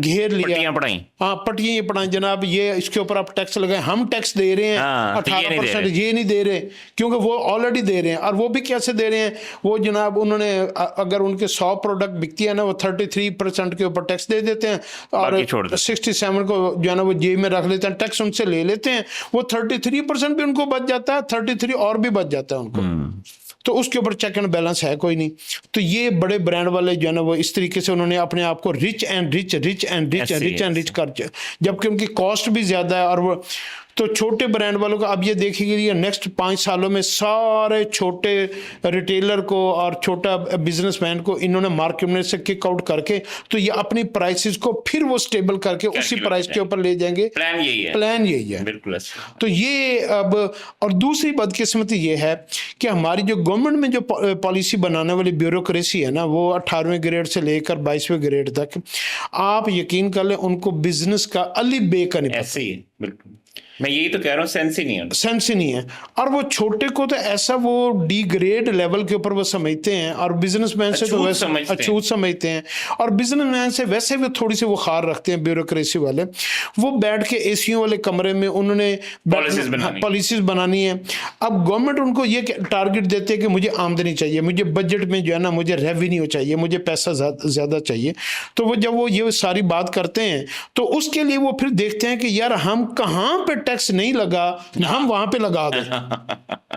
पट्टियां पढ़ाई जनाब, ये इसके ऊपर आप टैक्स लगाए, हम टैक्स दे रहे हैं 18%, ये नहीं दे रहे क्योंकि वो ऑलरेडी दे रहे हैं। और वो भी कैसे दे रहे हैं, वो जनाब उन्होंने अगर उनके 100 प्रोडक्ट बिकती है ना वो 33% के ऊपर टैक्स दे देते हैं और 67 को जो है ना वो जेब में रख लेते हैं, टैक्स उनसे ले लेते हैं। वो 33% भी उनको बच जाता है, 33 और भी बच जाता है उनको। तो उसके ऊपर चेक एंड बैलेंस है कोई नहीं। तो ये बड़े ब्रांड वाले जो है ना वो इस तरीके से उन्होंने अपने आप को रिच एंड रिच कर, जबकि उनकी कॉस्ट भी ज्यादा है। और वो तो छोटे ब्रांड वालों का अब ये देखिए नेक्स्ट 5 सालों में सारे छोटे रिटेलर को और छोटा बिजनेसमैन को इन्होंने मार्केट में से किक आउट करके तो ये अपनी प्राइसेस को फिर वो स्टेबल करके उसी प्राइस के ऊपर ले जाएंगे। प्लान यही है बिल्कुल। तो ये अब, और दूसरी बदकिस्मती ये है कि हमारी जो गवर्नमेंट में जो पॉलिसी बनाने वाली ब्यूरोक्रेसी है ना वो 18वें ग्रेड से लेकर 22वें ग्रेड तक, आप यकीन कर लें उनको बिजनेस का अली बे का नहीं पता। बिल्कुल, मैं यही तो कह रहा हूँ, सेंस ही नहीं है। और वो छोटे को तो ऐसा वो डी ग्रेड लेवल के ऊपर वो समझते हैं और बिजनेसमैन से तो वैसे अछूत समझते हैं। और बिजनेसमैन से वैसे भी थोड़ी सी वो खार रखते हैं ब्यूरोक्रेसी वाले। वो बैठ के एसीओ वाले कमरे में उन्होंने पॉलिसीज बनानी है। अब गवर्नमेंट उनको ये टारगेट देते हैं कि मुझे आमदनी चाहिए, मुझे बजट में जो है ना मुझे रेवेन्यू चाहिए, मुझे पैसा ज्यादा चाहिए। तो वो जब वो ये सारी बात करते हैं तो उसके लिए वो फिर देखते हैं कि यार हम कहाँ पे टैक्स नहीं लगा, हम वहां पे लगा दें।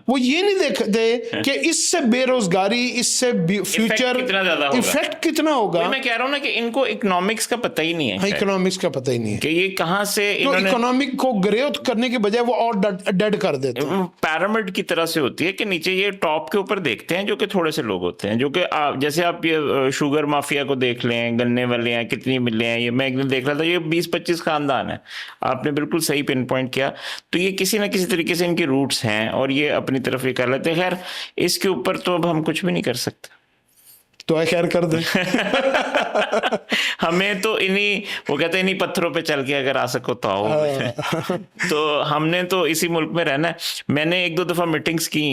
वो ये नहीं देखते कि इससे बेरोजगारी, इससे फ्यूचर कितना ज्यादा होगा, इफेक्ट कितना होगा। मैं कह रहा हूँ ना कि इनको इकोनॉमिक्स का पता ही नहीं है, इकोनॉमिक्स का पता ही नहीं है कि ये कहाँ से तो इन्होंने इकोनॉमिक को ग्रोथ करने के बजाय वो और डेड कर देते हैं। पैरामिड की तरह से होती है कि नीचे ये टॉप के ऊपर देखते हैं जो कि थोड़े से लोग होते हैं, जो कि जैसे आप ये शुगर माफिया को देख लें, गन्ने वाले हैं कितनी मिले हैं, ये मैं एक दिन देख रहा था, ये 20-25 खानदान है। आपने बिल्कुल सही पिन पॉइंट किया। तो ये किसी ना किसी तरीके से इनकी रूट्स हैं और ये अपनी तरफ ये कर लेते हैं। खैर इसके ऊपर तो अब हम कुछ भी नहीं कर सकते, तो खैर कर दे हमें तो इन्हीं, वो कहते हैं इन्हीं पत्थरों पे चल के अगर आ सको तो आओ। तो हमने तो इसी मुल्क में रहना है। मैंने 1-2 दफा मीटिंग्स की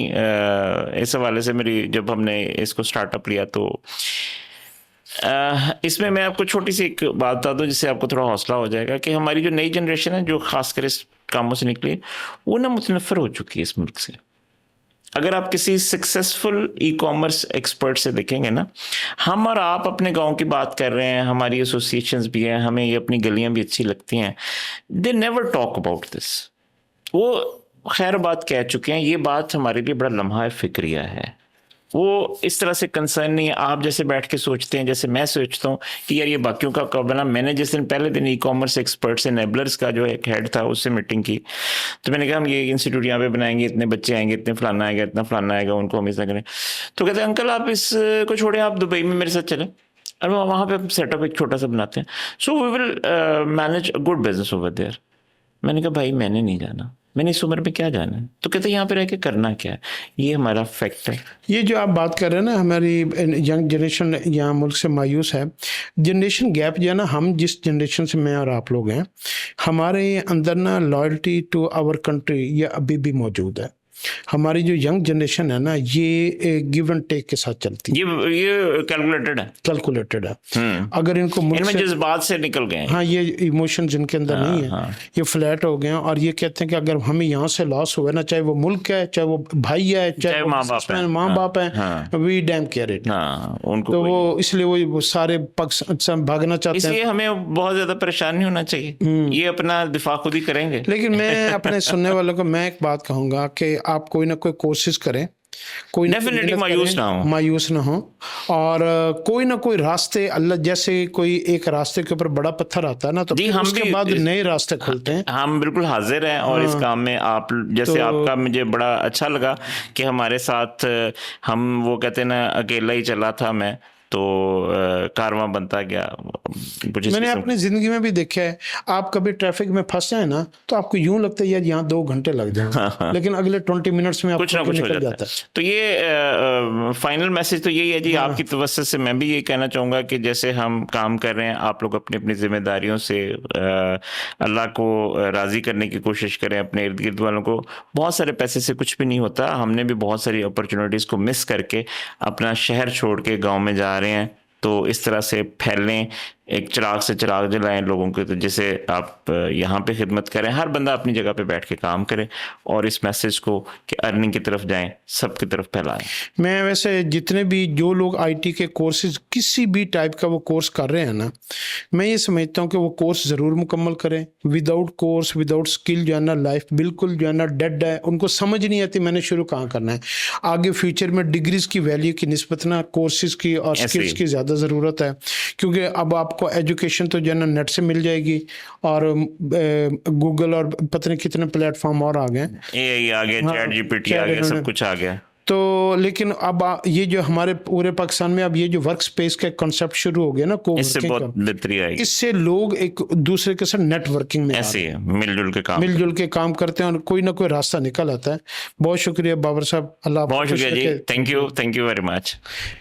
इस हवाले से, मेरी जब हमने इसको स्टार्टअप लिया तो इसमें मैं आपको छोटी सी एक बात बता दूं जिससे आपको थोड़ा हौसला हो जाएगा कि हमारी जो नई जनरेशन है जो खासकर इस कामों से निकली, वो ना मुतनफ़र हो चुकी है इस मुल्क से। अगर आप किसी सक्सेसफुल ई कॉमर्स एक्सपर्ट से देखेंगे ना, हम और आप अपने गांव की बात कर रहे हैं, हमारी एसोसिएशंस भी हैं, हमें ये अपनी गलियां भी अच्छी लगती हैं, they never talk about this. वो खैर बात कह चुके हैं, ये बात हमारे लिए बड़ा लम्हा फिक्रिया है, वो इस तरह से कंसर्न नहीं है। आप जैसे बैठ के सोचते हैं, जैसे मैं सोचता हूँ कि यार ये बाकियों का कब बना। मैंने जिस दिन पहले दिन ई कॉमर्स एक्सपर्ट से, नेबलर्स का जो एक हेड था, उससे मीटिंग की, तो मैंने कहा हम ये इंस्टीट्यूट यहाँ पे बनाएंगे, इतने बच्चे आएंगे, इतने फलाना आएगा, इतना फलाना आएगा, उनको हम ऐसा करें। तो कहते हैं अंकल आप इसको छोड़े, आप दुबई में मेरे साथ चलें और वहाँ पे हम सेटअप एक छोटा सा बनाते हैं, so we will manage a good business over there. मैंने कहा भाई मैंने नहीं जाना, मैंने इस उम्र में क्या जाना है। तो कहते यहाँ पे रह के करना क्या है, ये हमारा फैक्ट है। ये जो आप बात कर रहे हैं ना, हमारी यंग जनरेशन यहाँ मुल्क से मायूस है। जनरेशन गैप जो है ना, हम जिस जनरेशन से मैं और आप लोग हैं, हमारे अंदर ना लॉयल्टी टू आवर कंट्री ये अभी भी मौजूद है। हमारी जो यंग जनरेशन है ना, ये गिव एंड टेक के साथ चलती है, ये कैलकुलेटेड है। अगर इनको इनमें जज्बात से निकल गए, हाँ, ये इमोशंस इनके अंदर नहीं है, ये फ्लैट हो गए हैं और ये कहते हैं कि अगर हमें यहाँ से लॉस हुआ ना, चाहे वो मुल्क है, चाहे वो भाई है, चाहे माँ बाप है, वी डैम केयर इट। तो वो इसलिए वो सारे पक्ष भागना चाहते हैं। इसलिए हमें बहुत ज्यादा परेशान नहीं होना चाहिए, ये अपना दिफा खुद ही करेंगे। लेकिन मैं अपने सुनने वालों को मैं एक बात कहूँगा कि आप कोई ना कोई कोशिश करें, कोई डेफिनेटली मायूस ना हो और कोई ना कोई रास्ते, अल्लाह जैसे कोई एक रास्ते के ऊपर बड़ा पत्थर आता है ना, तो हम उसके बाद नए रास्ते खुलते हैं। हम बिल्कुल हाजिर हैं और इस काम में आप जैसे आपका मुझे बड़ा अच्छा लगा कि हमारे साथ हम, वो कहते हैं ना अकेला ही चला था मैं, तो कारवां बनता गया। मैंने अपनी जिंदगी में भी देखा है, आप कभी ट्रैफिक में फंस जाए ना, तो आपको यूं लगता है यार यहाँ 2 घंटे लग जाए, लेकिन अगले 20 मिनट्स में कुछ ना कुछ हो जाता है। तो ये फाइनल मैसेज तो यही है जी, आपकी तवज्जो से मैं भी ये कहना चाहूँगा कि जैसे हम काम कर रहे हैं, आप लोग अपनी अपनी जिम्मेदारियों से अल्लाह को राज़ी करने की कोशिश करें, अपने इर्द गिर्द वालों को। बहुत सारे पैसे से कुछ भी नहीं होता, हमने भी बहुत सारी अपॉर्चुनिटीज़ को मिस करके अपना शहर छोड़ के गाँव में जा रहे हैं। तो इस तरह से फैलें, एक चिराग से चिराग जलाएं लोगों के। तो जैसे आप यहाँ पे खिदमत करें, हर बंदा अपनी जगह पे बैठ के काम करे और इस मैसेज को कि अर्निंग की तरफ जाएं, सबकी तरफ फैलाएं। मैं वैसे जितने भी जो लोग आईटी के कोर्सेज किसी भी टाइप का वो कोर्स कर रहे हैं ना, मैं ये समझता हूँ कि वो कोर्स ज़रूर मुकम्मल करें। विदाउट कोर्स, विदाउट स्किल जो है ना, लाइफ बिल्कुल जो है ना डेड है। उनको समझ नहीं आती मैंने शुरू कहाँ करना है। आगे फ्यूचर में डिग्रीज की वैल्यू की निस्बत ना कोर्सेज की और स्किल्स की ज़्यादा ज़रूरत है, क्योंकि अब आप को एजुकेशन तो जो है ना नेट से मिल जाएगी और गूगल और पता नहीं कितने प्लेटफॉर्म और आ गए, एआई आ गया, चैट जीपीटी आ गया, सब कुछ आ गया। तो लेकिन अब ये जो हमारे पूरे पाकिस्तान में अब ये जो वर्क स्पेस का कॉन्सेप्ट शुरू हो गया ना, इससे बहुत बेहतरी आएगी। इससे लोग एक दूसरे के साथ नेटवर्किंग में ऐसे मिलजुल के काम करते हैं और कोई ना कोई रास्ता निकल आता है। बहुत शुक्रिया बाबर साहब, अल्लाह बहुत शुक्रिया जी, थैंक यू वेरी मच।